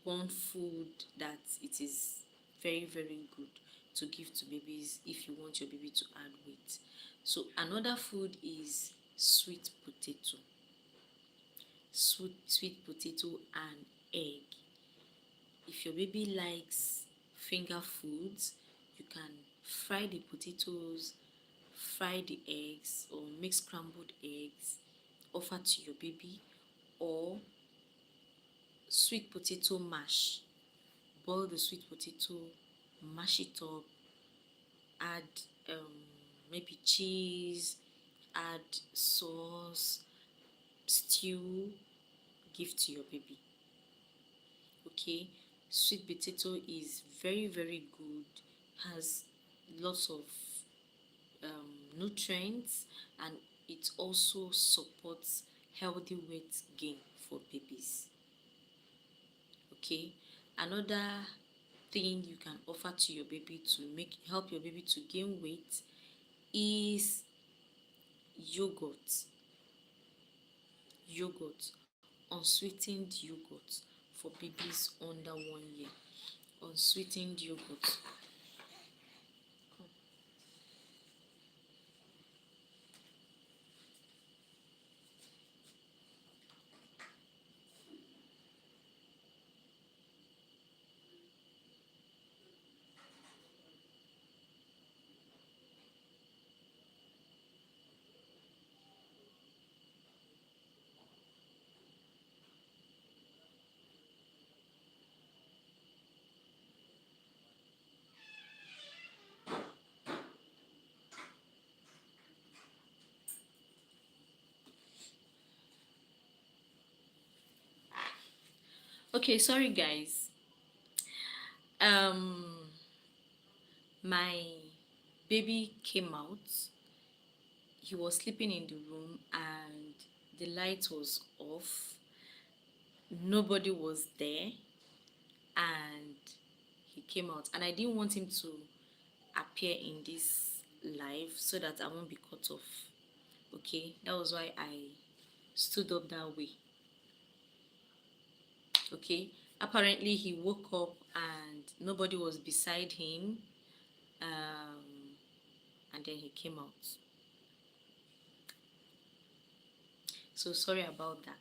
one food that it is very, very good to give to babies if you want your baby to add weight. So another food is sweet potato. sweet potato and egg. If your baby likes finger foods, you can fry the potatoes, fry the eggs, or make scrambled eggs, offer to your baby, or sweet potato mash. Boil the sweet potato, mash it up, add maybe cheese, add sauce, stew, give to your baby. Okay, sweet potato is very good, has lots of nutrients, and it also supports healthy weight gain for babies. Okay, another thing you can offer to your baby to help your baby to gain weight is yogurt, unsweetened yogurt for babies under 1 year. Unsweetened yogurt. Okay, sorry guys. Um, my baby came out. He was sleeping in the room and the light was off. Nobody was there, and he came out. And I didn't want him to appear in this live so that I won't be cut off. Okay, that was why I stood up that way. Okay, apparently he woke up and nobody was beside him, and then he came out. So sorry about that.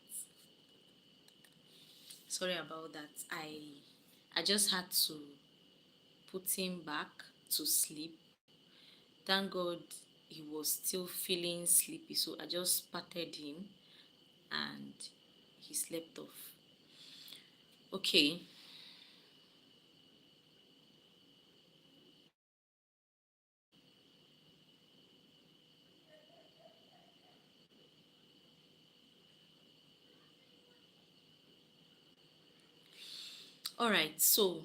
I just had to put him back to sleep. Thank God he was still feeling sleepy, so I just patted him and he slept off. Okay. All right, so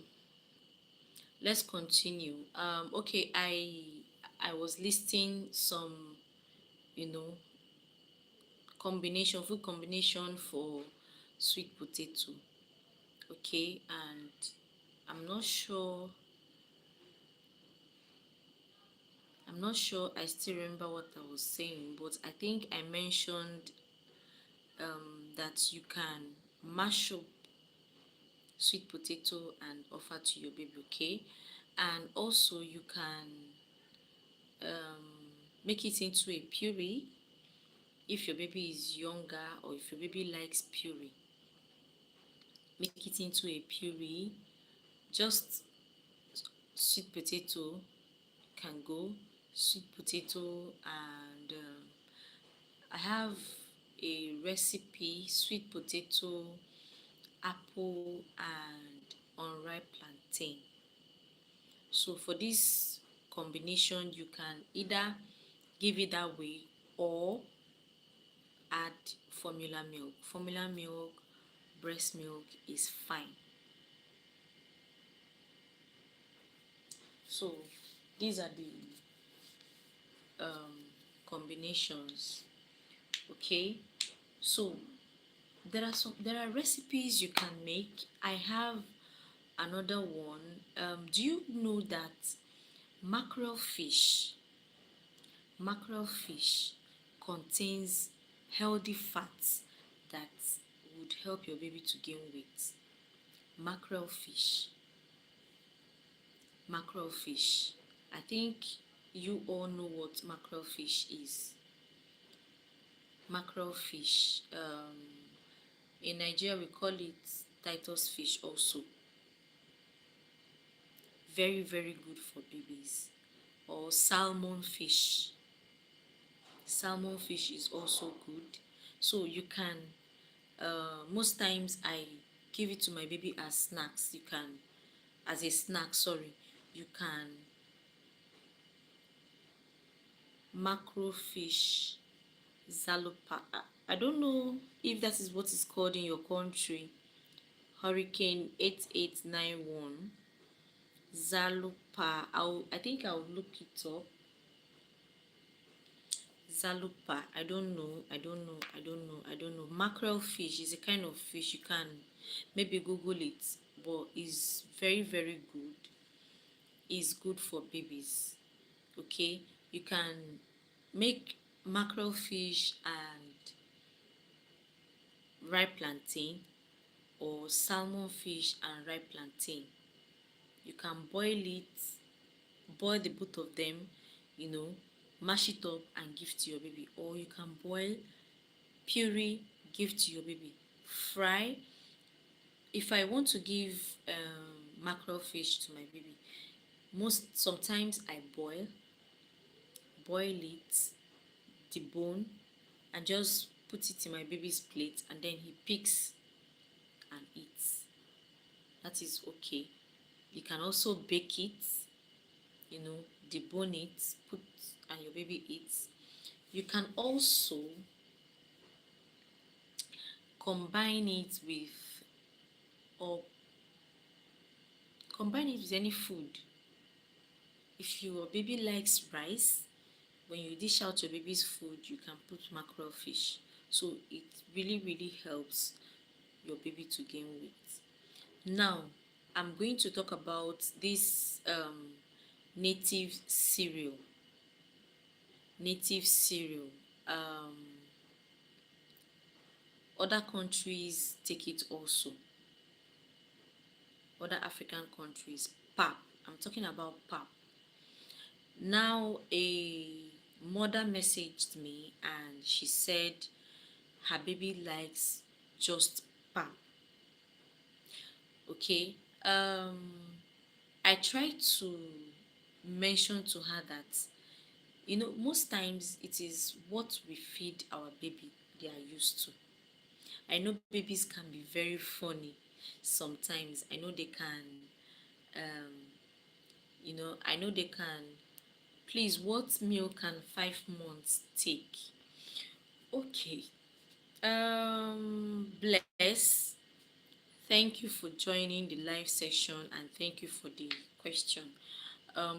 let's continue. Okay, I was listing some, you know, food combination for sweet potato. Okay, and I'm not sure I still remember what I was saying, but I think I mentioned that you can mash up sweet potato and offer to your baby. Okay, and also you can make it into a puree if your baby is younger, or if your baby likes puree. Make it into a puree. Just sweet potato can go, sweet potato, and I have a recipe: sweet potato, apple, and unripe plantain. So for this combination, you can either give it that way or add formula milk. Formula milk, breast milk is fine. So these are the combinations. Okay, so there are recipes you can make. I have another one. Do you know that mackerel fish mackerel fish contains healthy fats that would help your baby to gain weight? Mackerel fish. I think you all know what mackerel fish is. Mackerel fish In Nigeria we call it Titus fish also. Very, very good for babies. Or salmon fish. Salmon fish is also good. So you can, most times I give it to my baby as snacks. You can, as a snack, sorry, you can macro fish, zalupa. I don't know if that is what is called in your country. Hurricane 8891. Zalupa. I think I'll look it up. Zalupa. I don't know. Mackerel fish is a kind of fish. You can maybe Google it, but it's very, very good. It's good for babies. Okay, you can make mackerel fish and ripe plantain, or salmon fish and ripe plantain. You can boil the both of them, you know, mash it up and give to your baby, or you can boil, puree, give to your baby. Fry. If I want to give mackerel fish to my baby, sometimes I boil it, the bone, and just put it in my baby's plate, and then he picks and eats. That is okay. You can also bake it, debone it, put, and your baby eats. You can also combine it with, or combine it with any food. If your baby likes rice, when you dish out your baby's food, you can put mackerel fish. So it really, really helps your baby to gain weight. Now, I'm going to talk about this native cereal. Native cereal. Other countries take it also. Other African countries. Pap. I'm talking about pap. Now, a mother messaged me and she said her baby likes just pap. Okay. I try to mention to her that, most times it is what we feed our baby they are used to. I know babies can be very funny sometimes. I know they can, please, what meal can 5 months take? Okay. Bless. Thank you for joining the live session and thank you for the question.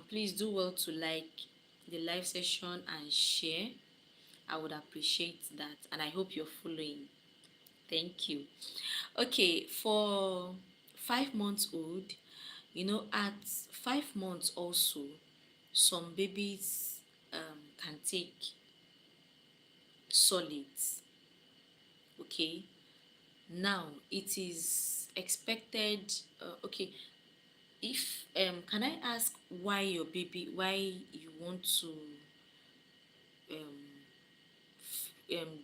Please do well to like the live session and share. I would appreciate that, and I hope you're following. Thank you. Okay, for 5 months old, at 5 months also, some babies can take solids. Okay, now it is expected. Okay, if can I ask why you want to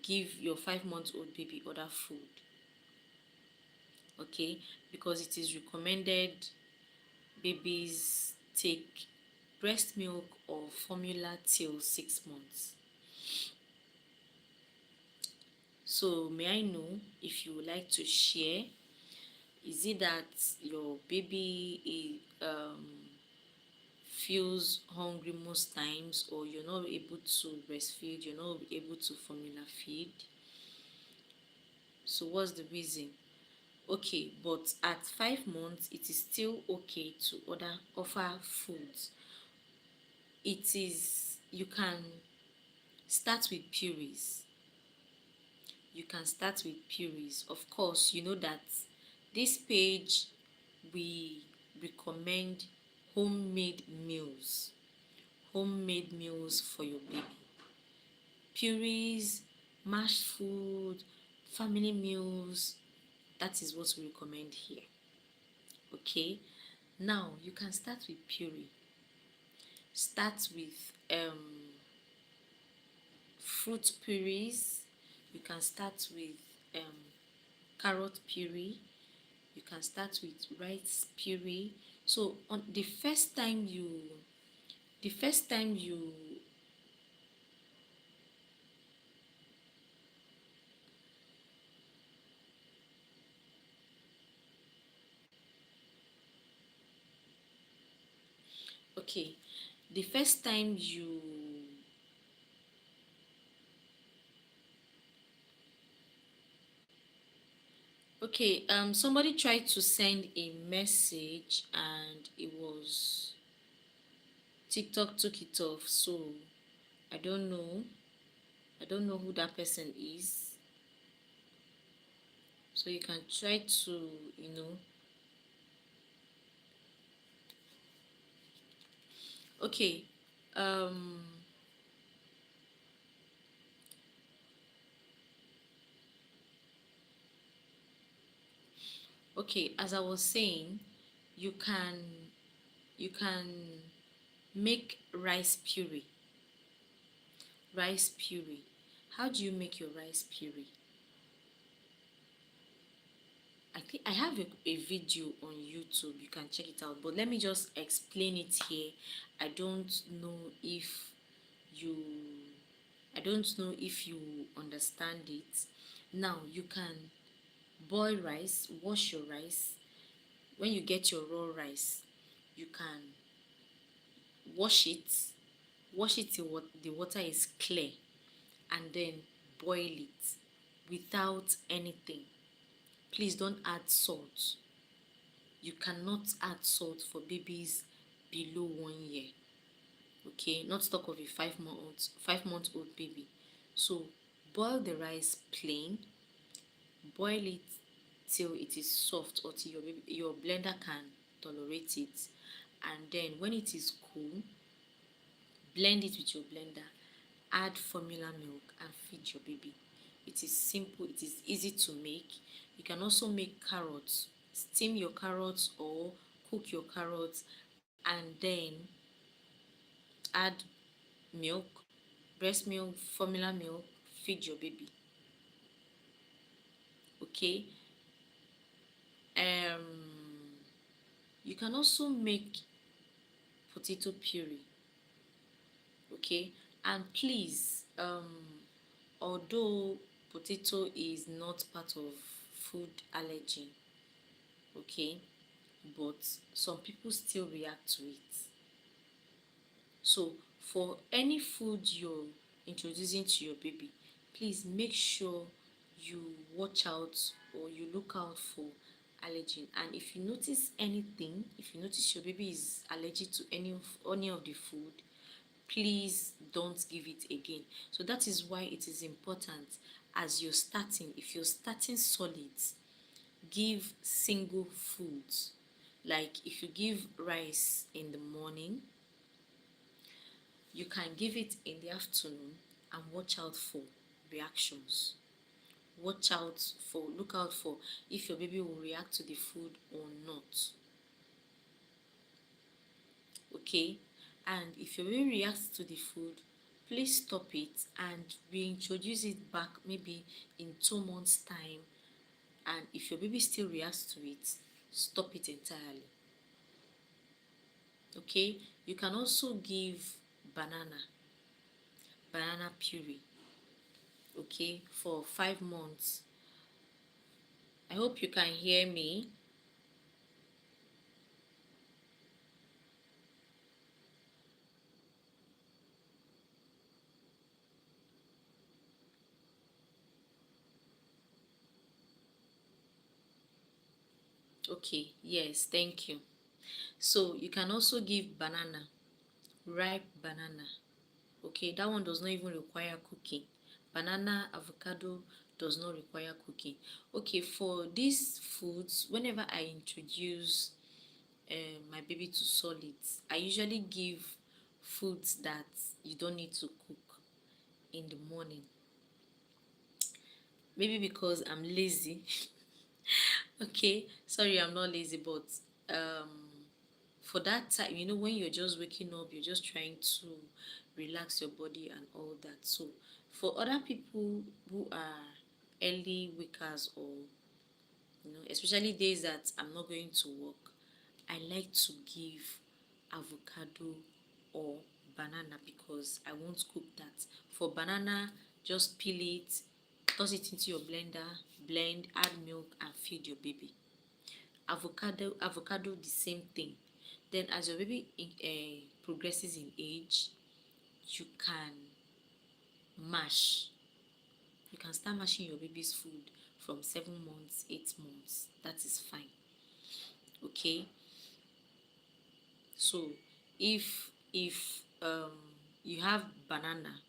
give your 5 months old baby other food? Okay, because it is recommended babies take breast milk or formula till 6 months. So may I know if you would like to share? Is it that your baby feels hungry most times, or you're not able to breastfeed, you're not able to formula feed? So what's the reason? Okay, but at 5 months it is still okay to offer foods. You can start with purees. Of course, you know that this page we recommend homemade meals for your baby. Purees, mashed food, family meals, that is what we recommend here. Okay, now you can start with puree. Start with fruit purees. You can start with carrot puree, you can start with rice puree. So on the first time you okay, the first time you okay, somebody tried to send a message and it was TikTok took it off. So I don't know. I don't know who that person is. So you can try to, you know. Okay. Um okay, as I was saying, you can you can make rice puree. Rice puree. How do you make your rice puree? I think I have a video on YouTube. You can check it out. But let me just explain it here. I don't know if you I don't know if you understand it. Now you can boil rice, wash your rice. When you get your raw rice, you can wash it, wash it till the water is clear, and then boil it without anything. Please don't add salt. You cannot add salt for babies below 1 year. Okay, not talk of a 5-month old baby. So boil the rice plain, boil it till it is soft or till your blender can tolerate it, and then when it is cool, blend it with your blender, add formula milk and feed your baby. It is simple, it is easy to make. You can also make carrots, steam your carrots or cook your carrots, and then add milk, breast milk, formula milk, feed your baby. Okay. You can also make potato puree. Okay, and please, although potato is not part of food allergy, okay, but some people still react to it. So for any food you're introducing to your baby, please make sure you watch out or you look out for allergen. And if you notice anything, if you notice your baby is allergic to any of the food, please don't give it again. So that is why it is important, as you're starting, if you're starting solids, give single foods. Like if you give rice in the morning, you can give it in the afternoon and watch out for reactions. Look out for if your baby will react to the food or not. Okay, and if your baby reacts to the food, please stop it and reintroduce it back maybe in 2 months time. And if your baby still reacts to it, stop it entirely. Okay, you can also give banana puree, okay, for 5 months. I hope you can hear me. Okay, yes, thank you. So you can also give banana, ripe banana. Okay, that one does not even require cooking. Banana, avocado does not require cooking. Okay, for these foods, whenever I introduce my baby to solids, I usually give foods that you don't need to cook in the morning. Maybe because I'm lazy. Okay, sorry, I'm not lazy, but um for that time, when you're just waking up, you're just trying to relax your body and all that. So for other people who are early wakers or Especially days that I'm not going to work, I like to give avocado or banana because I won't cook that. For banana, just peel it, toss it into your blender, blend, add milk, and feed your baby. Avocado, the same thing. Then, as your baby progresses in age, you can mash. You can start mashing your baby's food from 7 months, 8 months. That is fine. Okay. So if you have banana,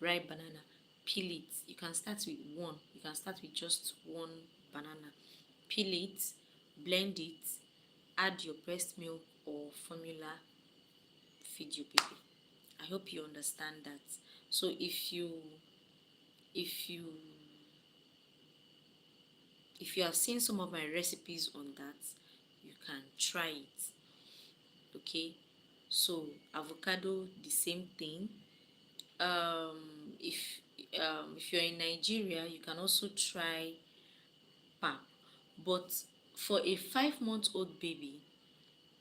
ripe banana, peel it. You can start with one. You can start with just one banana. Peel it, blend it, add your breast milk or formula, feed your baby. I hope you understand that. So if you if you have seen some of my recipes on that, you can try it. Okay. So avocado, the same thing. If you're in Nigeria, you can also try pap. But for a 5-month-old baby,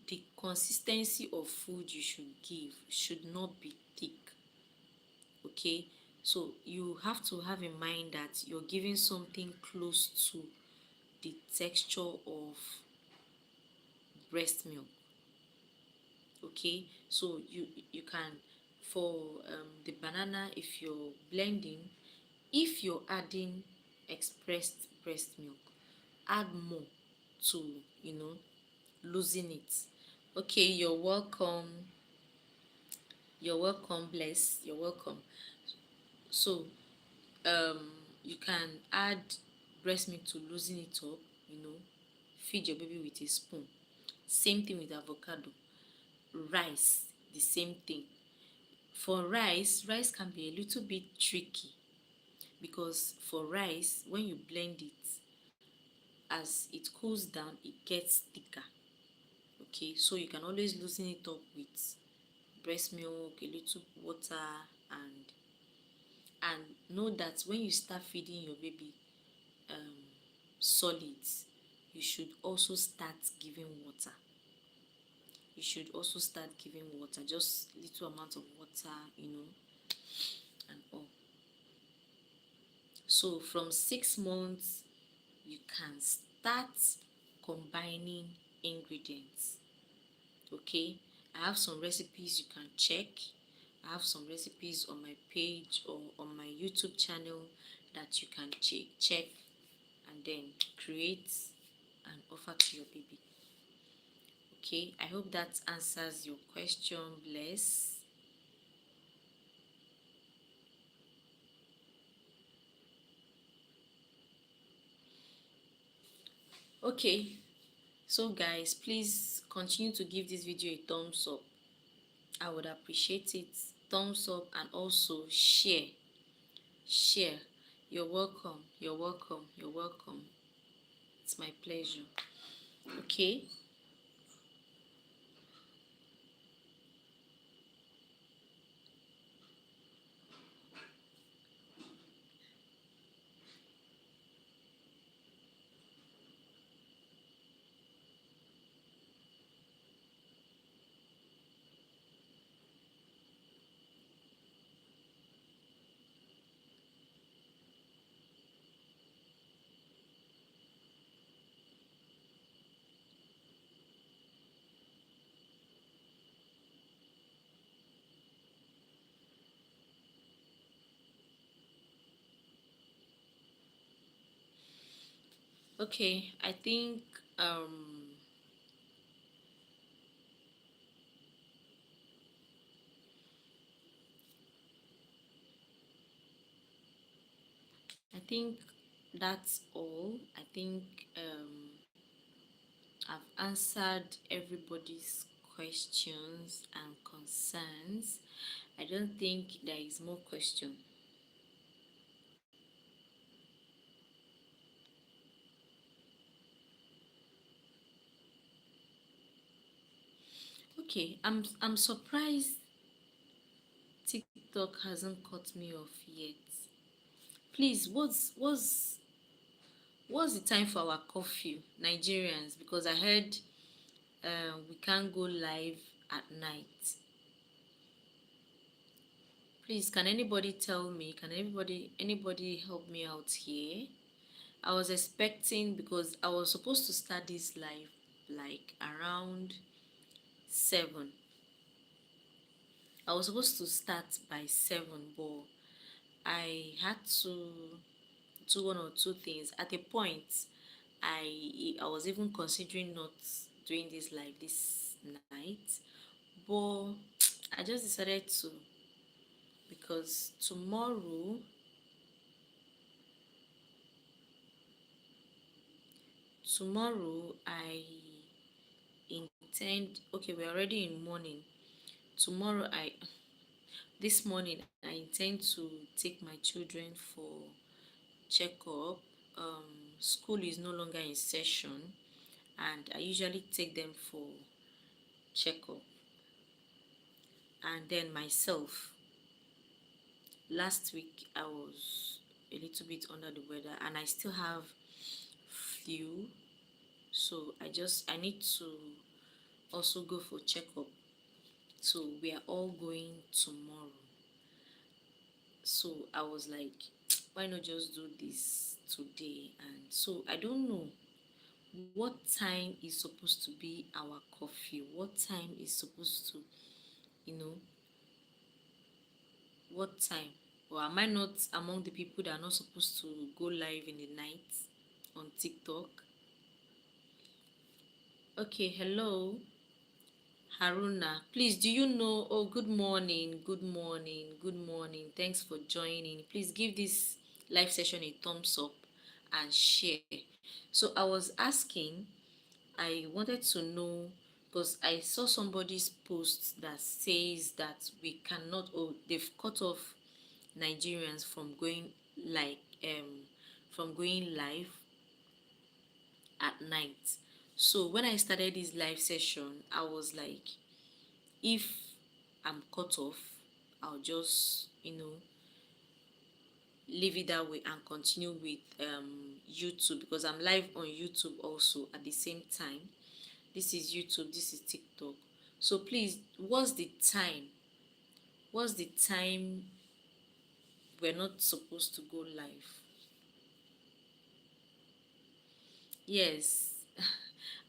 the consistency of food you should give should not be thick. Okay, so you have to have in mind that you're giving something close to the texture of breast milk. Okay, so you can, for the banana, if you're blending, if you're adding expressed breast milk, add more to loosen it. Okay, you're welcome, bless, you're welcome. So you can add breast milk to loosen it up. Feed your baby with a spoon. Same thing with avocado. Rice, the same thing. For rice can be a little bit tricky because for rice, when you blend it, as it cools down, it gets thicker. Okay, so you can always loosen it up with breast milk, a little water, and and know that when you start feeding your baby um, solids, you should also start giving water. You should also start giving water, just little amount of water, and all. So from 6 months, you can start combining ingredients. Okay, I have some recipes you can check. I have some recipes on my page or on my YouTube channel that you can check and then create and offer to your baby. Okay, I hope that answers your question, Bless. Okay, so guys, please continue to give this video a thumbs up. I would appreciate it. Thumbs up, and also share. You're welcome, you're welcome, you're welcome. It's my pleasure. Okay. Okay, I think that's all. I think I've answered everybody's questions and concerns. I don't think there is more question. Okay, I'm surprised TikTok hasn't cut me off yet. Please, what's what's the time for our curfew, Nigerians? Because I heard we can't go live at night. Please, can anybody tell me? Can anybody help me out here? I was expecting, because I was supposed to start this live like around 7. I was supposed to start by 7, but I had to do one or two things. At a point, I was even considering not doing this live this night, but I just decided to, because tomorrow I intend, okay, we're already in morning. Tomorrow I This morning I intend to take my children for checkup. School is no longer in session, and I usually take them for checkup. And then myself, last week I was a little bit under the weather, and I still have flu, so I need to also go for checkup. So we are all going tomorrow. So I was like, why not just do this today? And so I don't know what time is supposed to be our curfew. What time is supposed to, you know, what time? Or am I not among the people that are not supposed to go live in the night on TikTok? Okay, hello, Haruna. Please, do you know? Oh, good morning, good morning, good morning. Thanks for joining. Please give this live session a thumbs up and share. So I was asking, I wanted to know, because I saw somebody's post that says that we cannot, or they've cut off Nigerians from going like from going live at night. So when I started this live session, I was like, if I'm cut off, I'll just leave it that way and continue with YouTube, because I'm live on YouTube also at the same time. This is YouTube, this is TikTok. So please, what's the time we're not supposed to go live? Yes,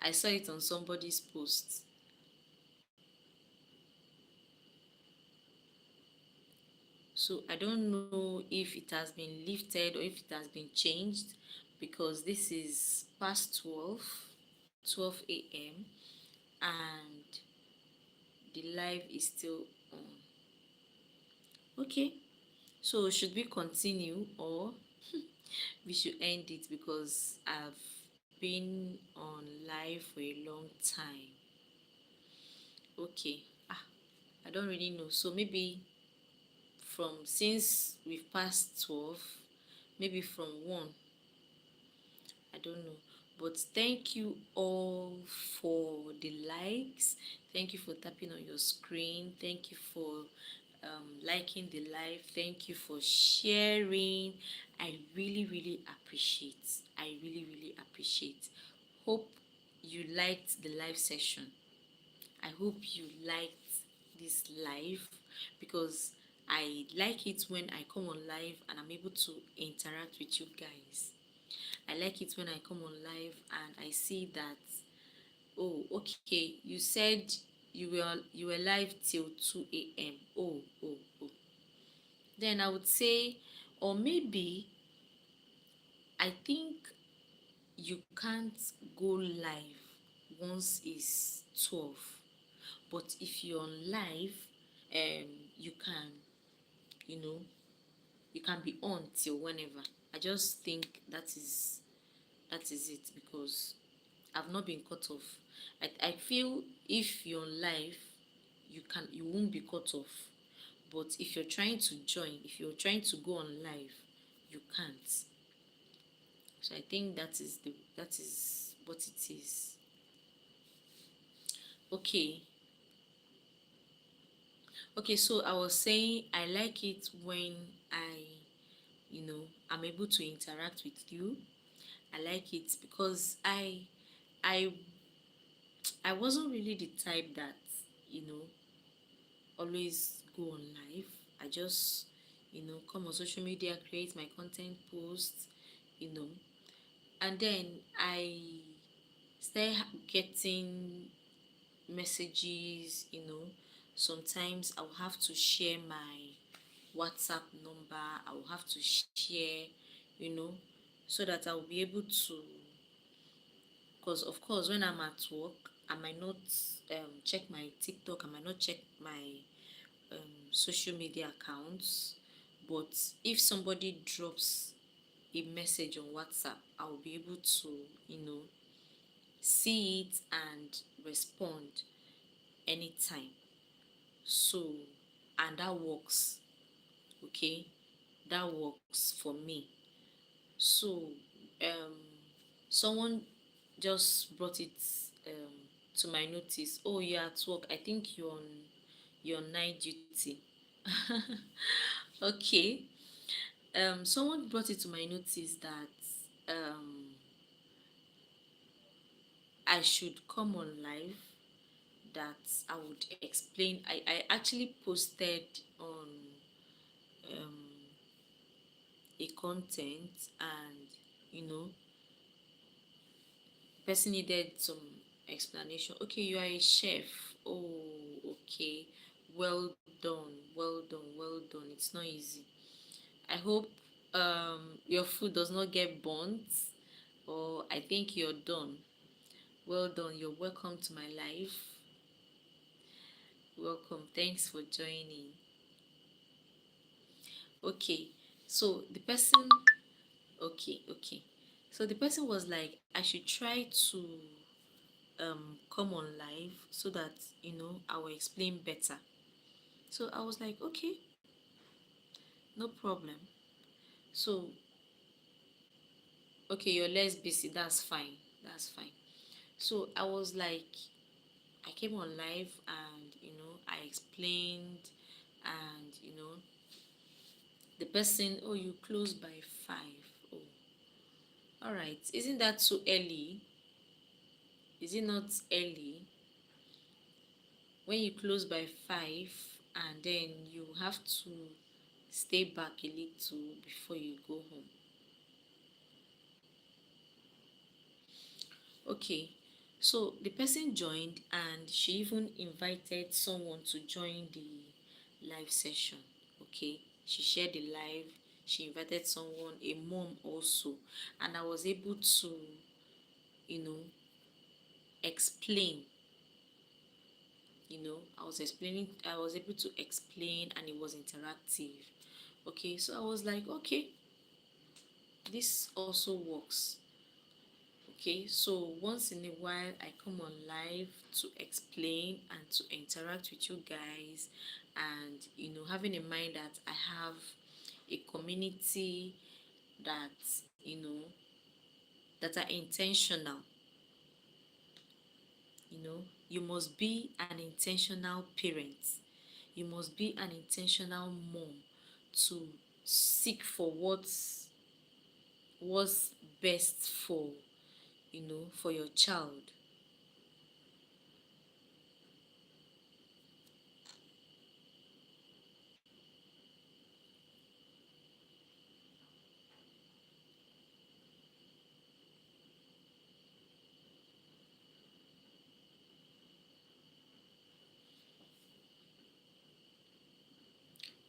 I saw it on somebody's post. So I don't know if it has been lifted or if it has been changed, because this is past 12 a.m. and the live is still on. Okay, so should we continue, or we should end it, because I've been on live for a long time? Okay, I don't really know. So maybe since we've passed 12, maybe from 1, I don't know. But thank you all for the likes. Thank you for tapping on your screen. Thank you for liking the live. Thank you for sharing. I really, really appreciate. I really, really appreciate. Hope you liked the live session. I hope you liked this live, because I like it when I come on live and I'm able to interact with you guys. I like it when I come on live and I see that, oh, okay, you said you were live till 2 a.m. Oh. Then I would say, or maybe I think you can't go live once it's 12. But if you're on live, you can, you know, you can be on till whenever. I just think that is it, because I've not been cut off. I feel if you're on live, you won't be cut off. But if you're trying to join, if you're trying to go on live, you can't. So I think that is what it is. Okay. Okay, so I was saying I like it when I, I'm able to interact with you. I like it because I I wasn't really the type that, you know, always go on live. I just, come on social media, create my content, post, you know, and then I started getting messages, sometimes I'll have to share my WhatsApp number, I'll have to share, you know, so that I'll be able to, because of course when I'm at work, I might not check my TikTok, I might not check my social media accounts, but if somebody drops a message on WhatsApp, I'll be able to, see it and respond anytime. So, and that works, okay? That works for me. So, um, someone just brought it um, to my notice. Oh, you're at work. I think you're on night duty. Okay. Someone brought it to my notice that I should come on live, that I would explain. I actually posted on um, a content, and you know the person needed some explanation. Okay, you are a chef. Oh, okay. Well done, well done, well done. It's not easy. I hope your food does not get burnt, or I think you're done. Well done. You're welcome to my life. Welcome. Thanks for joining. Okay. So the person, okay. So the person was like, I should try to come on live so that I will explain better. So I was like, okay, no problem. So okay, you're less busy. That's fine. That's fine. So I was like, I came on live, and I explained, and the person, oh, you close by 5. Oh, all right. Isn't that too early? Is it not early when you close by 5, and then you have to stay back a little before you go home? Okay. So the person joined, and she even invited someone to join the live session. Okay. She shared the live. She invited someone, a mom also, and I was able to, you know, explain. I was able to explain, and it was interactive. Okay, so I was like, okay, this also works. Okay, so once in a while I come on live to explain and to interact with you guys, and having in mind that I have a community that you know that are intentional. You must be an intentional parent, you must be an intentional mom to seek for what's best for your child.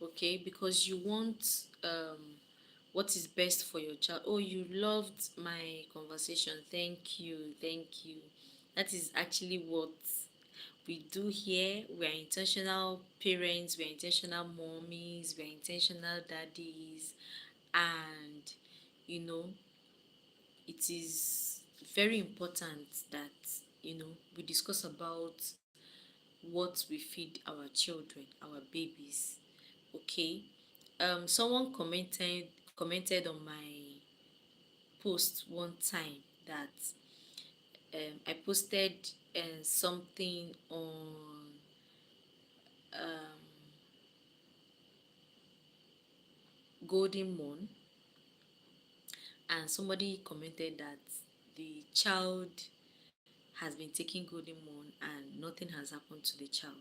Okay, because you want what is best for your child. Oh, you loved my conversation. Thank you, thank you. That is actually what we do here. We are intentional parents, we are intentional mommies, we are intentional daddies, and you know it is very important that we discuss about what we feed our children, our babies. Okay. Someone commented on my post one time that I posted something on um, Golden Moon, and somebody commented that the child has been taking golden morn and nothing has happened to the child.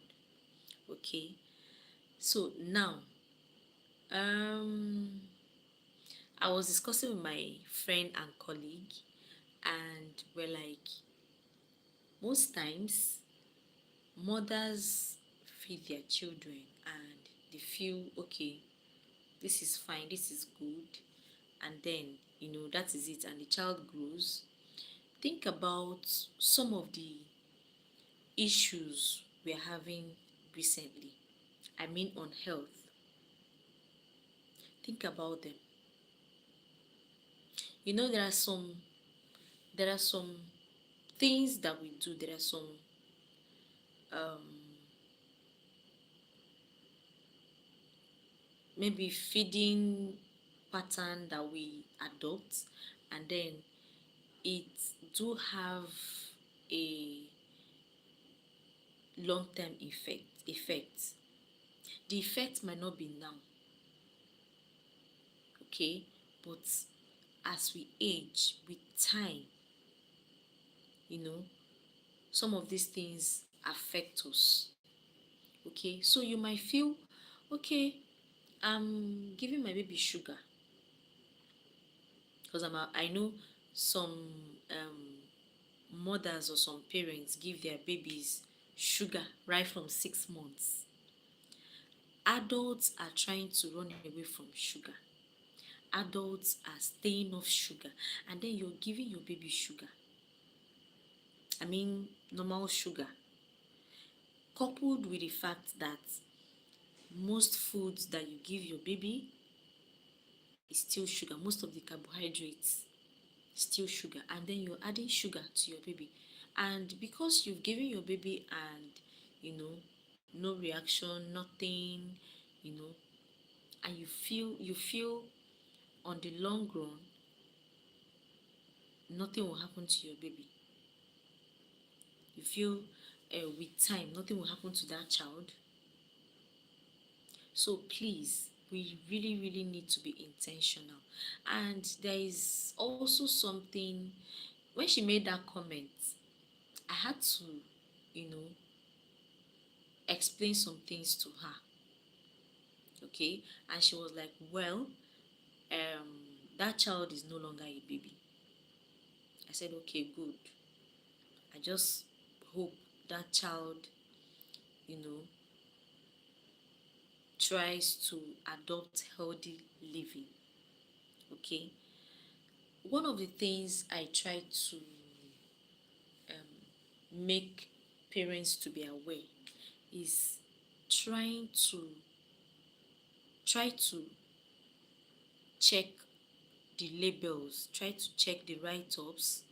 Okay, so now um I was discussing with my friend and colleague, and we're like, most times mothers feed their children and they feel okay, this is fine, this is good, and then that is it, and the child grows. Think about some of the issues we're having recently. I mean, on health. Think about them. There are some things that we do. There are some um, maybe feeding pattern that we adopt, and then it do have a long-term effect. The effect might not be now, okay, but as we age with time, you know some of these things affect us. Okay, so you might feel, okay, I'm giving my baby sugar because I know some mothers or some parents give their babies sugar right from 6 months. Adults are trying to run away from sugar. Adults are staying off sugar, and then you're giving your baby sugar. I mean, normal sugar, coupled with the fact that most foods that you give your baby is still sugar. Most of the carbohydrates still sugar, and then you're adding sugar to your baby. And because you've given your baby and no reaction, nothing, you know and you feel on the long run nothing will happen to your baby. You feel with time nothing will happen to that child. So please, we really, really need to be intentional. And there is also something, when she made that comment, I had to, you know, explain some things to her. Okay? And she was like, well, that child is no longer a baby. I said, okay, good. I just hope that child, you know, tries to adopt healthy living. Okay? One of the things I try to make parents to be aware is trying to try to check the labels, try to check the write-ups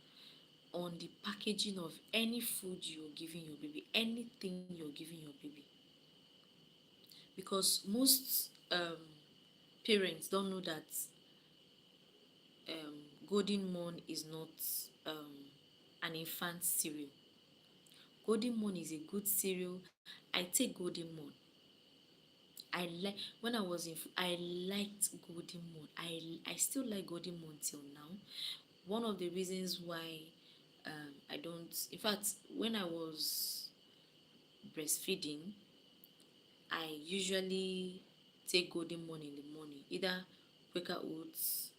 on the packaging of any food you're giving your baby, anything you're giving your baby, because most parents don't know that golden morn is not an infant cereal. Golden morn is a good cereal. I take golden morn. When I was in I liked golden morn. I still like golden morn till now. One of the reasons why I don't, in fact, when I was breastfeeding, I usually take golden morn in the morning, either Quaker oats,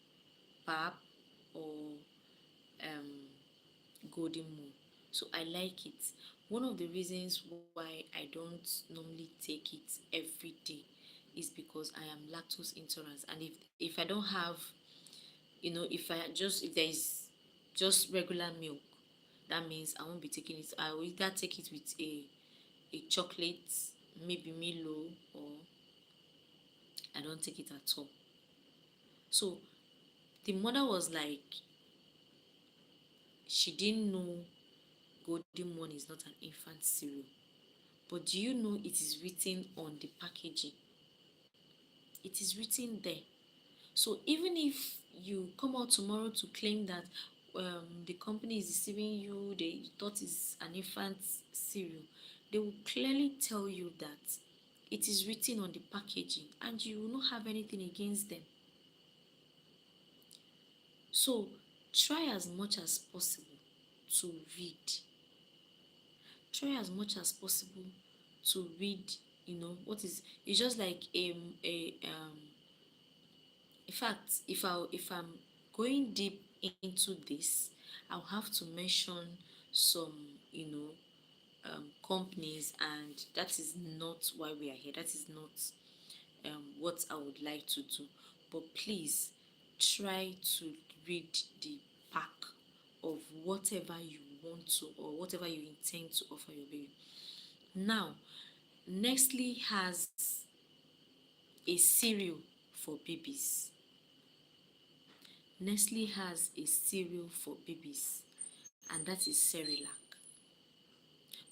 pap, or golden morn. So I like it. One of the reasons why I don't normally take it every day is because I am lactose intolerant, and if I don't have, if there is just regular milk, that means I won't be taking it. I will either take it with a chocolate, maybe Milo, or I don't take it at all. So the mother was like, she didn't know golden morn is not an infant cereal, but do you know it is written on the packaging? It is written there. So even if you come out tomorrow to claim that the company is deceiving you, they thought it's an infant cereal, they will clearly tell you that it is written on the packaging, and you will not have anything against them. So try as much as possible to read. Try as much as possible to read. What is it's just like a in fact, if I'm going deep into this, I'll have to mention some, companies, and that is not why we are here. That is not what I would like to do. But please try to read the pack of whatever you want to, or whatever you intend to offer your baby. Now, Nestle has a cereal for babies. Nestle has a cereal for babies, and that is Cerelac.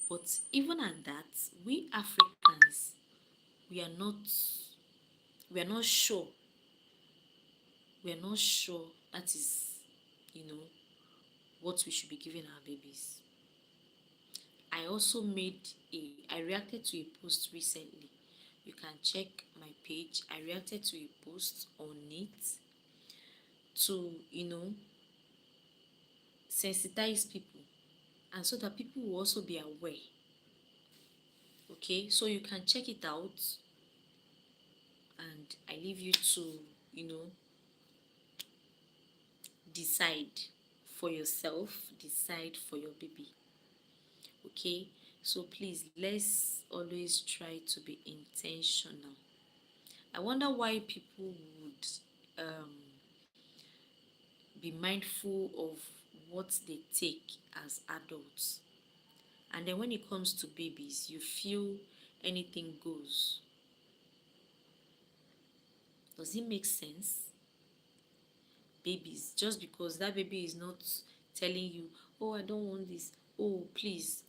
But even at that, we Africans, we are not we are not sure. We are not sure that is, you know, what we should be giving our babies. I reacted to a post recently. You can check my page. I reacted to a post on it to, sensitize people, and so that people will also be aware. Okay, so you can check it out, and I leave you to, you know, decide for yourself, decide for your baby. Okay, so please, let's always try to be intentional. I wonder why people would um, be mindful of what they take as adults, and then when it comes to babies, you feel anything goes. Does it make sense? Babies, just because that baby is not telling you, oh, I don't want this, oh, please,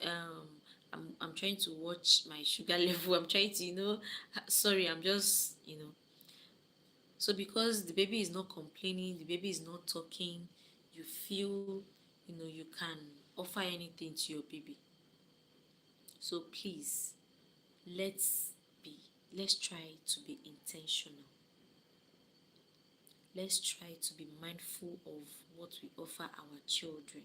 I'm trying to watch my sugar level, I'm trying to, sorry, I'm just, so because the baby is not complaining, the baby is not talking, you feel, you can offer anything to your baby. So please, let's be let's try to be intentional. Let's try to be mindful of what we offer our children.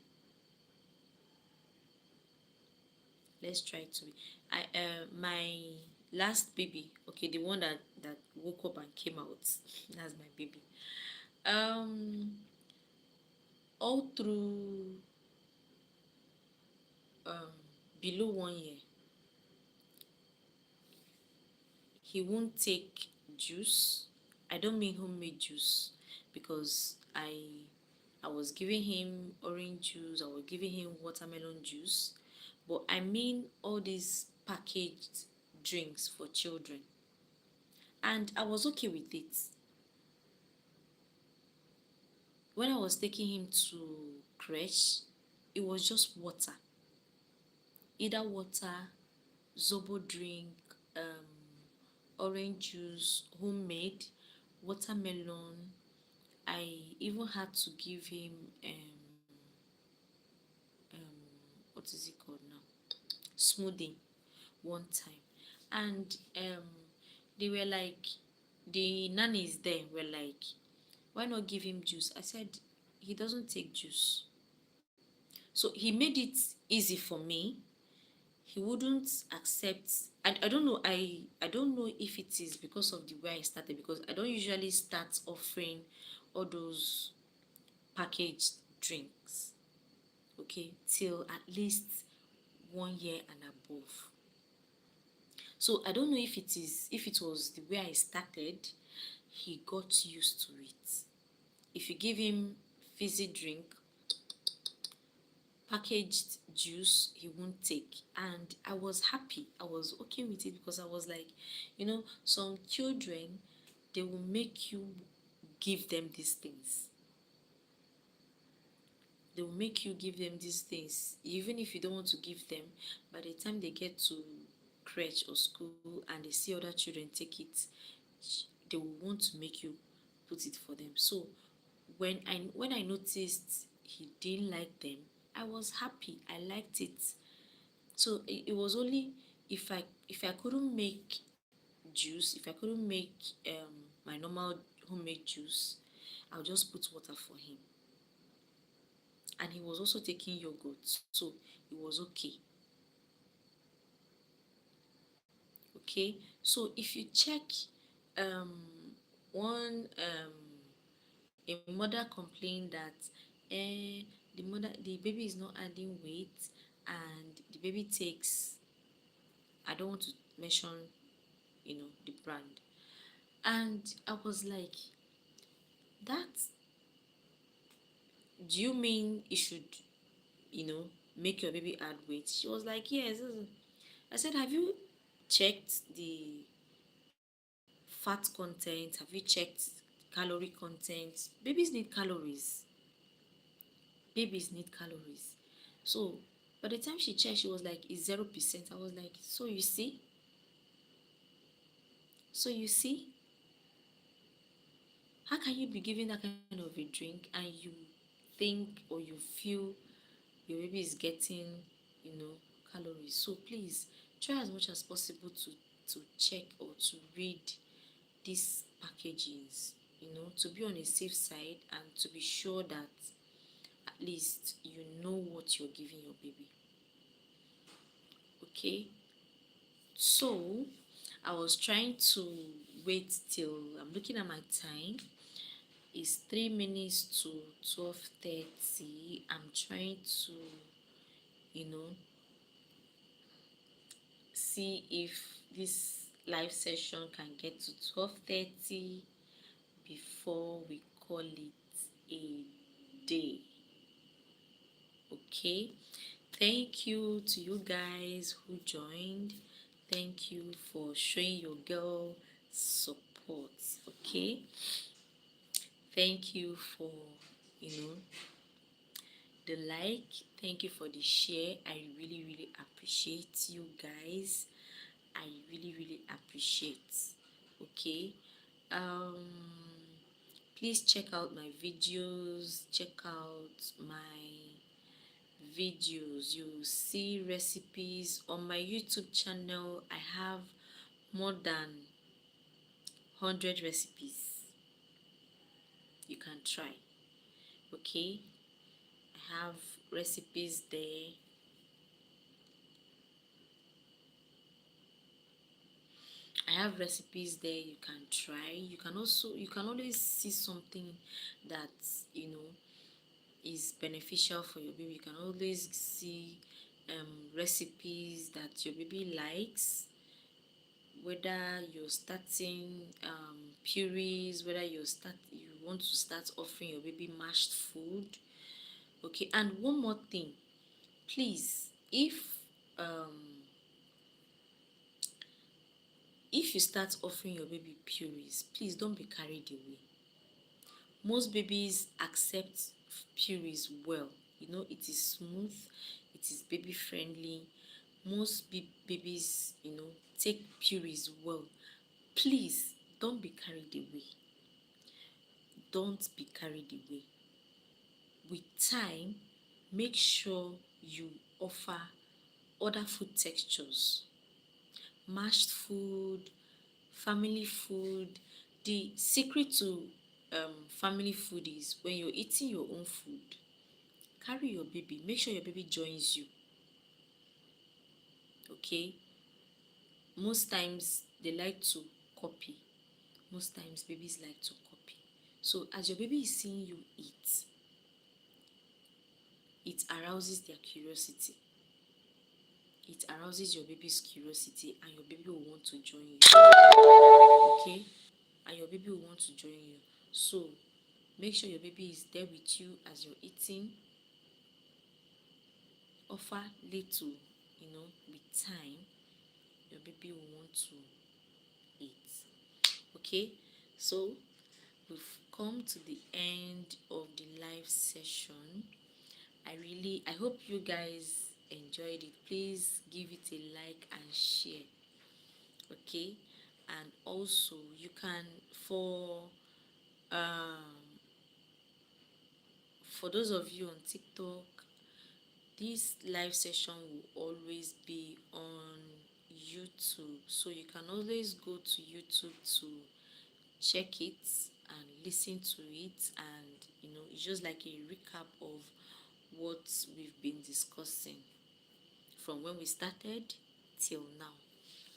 Let's try to be. My last baby, okay, the one that woke up and came out, that's my baby. All through um below 1 year, he won't take juice. I don't mean homemade juice, because I was giving him orange juice, I was giving him watermelon juice, but I mean all these packaged drinks for children. And I was okay with it. When I was taking him to creche, it was just water. Either water, zobo drink, um, orange juice, homemade, watermelon. I even had to give him what is it called now? Smoothie one time. And they were like, the nannies there were like, why not give him juice? I said, he doesn't take juice. So he made it easy for me. He wouldn't accept. I don't know. I don't know if it is because of the way I started, because I don't usually start offering all those packaged drinks, okay, till at least 1 year and above. So I don't know if it was the way I started, he got used to it. If you give him fizzy drink, packaged juice, he won't take. And I was happy. I was okay with it, because I was like, some children, they will make you give them these things. They will make you give them these things, even if you don't want to give them. By the time they get to crèche or school and they see other children take it, they will want to make you put it for them. So when I noticed he didn't like them, I was happy. I liked it. So it was only if I couldn't make juice, if I couldn't make my normal homemade juice, I'll just put water for him. and he was also taking yogurt, so it was okay. Okay, so if you check, um one a mother complained that the baby is not adding weight, and the baby takes, I don't want to mention, the brand. And I was like, that, do you mean it should, make your baby add weight? She was like, yes. I said, have you checked the fat content? Have you checked calorie content? Babies need calories. So by the time she checked, she was like, it's 0%. I was like, so you see, how can you be giving that kind of a drink and you think or you feel your baby is getting, you know, calories? So please try as much as possible to check or to read these packagings, to be on a safe side and to be sure that at least you know what you're giving your baby. Okay, so I was trying to wait till, I'm looking at my time, it's 3 minutes to 12:30. I'm trying to, you know, see if this live session can get to 12:30 before we call it a day. Okay, thank you to you guys who joined. Thank you for showing your girl support. Okay, thank you for, you know the like. Thank you for the share. I really, really appreciate you guys. I really, really appreciate. Okay, um please check out my videos. Check out my videos. You see recipes on my YouTube channel. I have more than 100 recipes you can try. Okay, I have recipes there. You can try. You can always see something that, you know is beneficial for your baby. You can always see recipes that your baby likes, whether you're starting purees, whether you want to start offering your baby mashed food. Okay, and one more thing, please, if you start offering your baby purees, please don't be carried away. Most babies accept purees well. It is smooth, it is baby friendly. Most babies, take purees well. Please don't be carried away. Don't be carried away. With time, make sure you offer other food textures, mashed food, family food. The secret to family food is when you're eating your own food, carry your baby. Make sure your baby joins you. Okay? Most times they like to copy. Most times babies like to copy. So as your baby is seeing you eat, it arouses their curiosity. It arouses your baby's curiosity, and your baby will want to join you. Okay? And your baby will want to join you. So make sure your baby is there with you as you're eating. Offer little, with time, your baby will want to eat. Okay? So we've come to the end of the live session. I hope you guys enjoyed it. Please give it a like and share. Okay, and also you can, um for those of you on TikTok, this live session will always be on YouTube, so you can always go to YouTube to check it and listen to it. And it's just like a recap of what we've been discussing from when we started till now.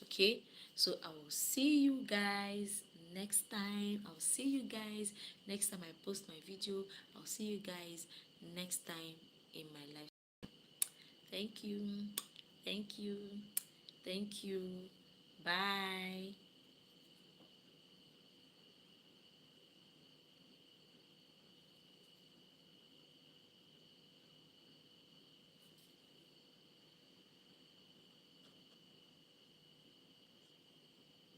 Okay, so I will see you guys next time. I'll see you guys next time I post my video. I'll see you guys next time in my life. Thank you, thank you, thank you. Bye.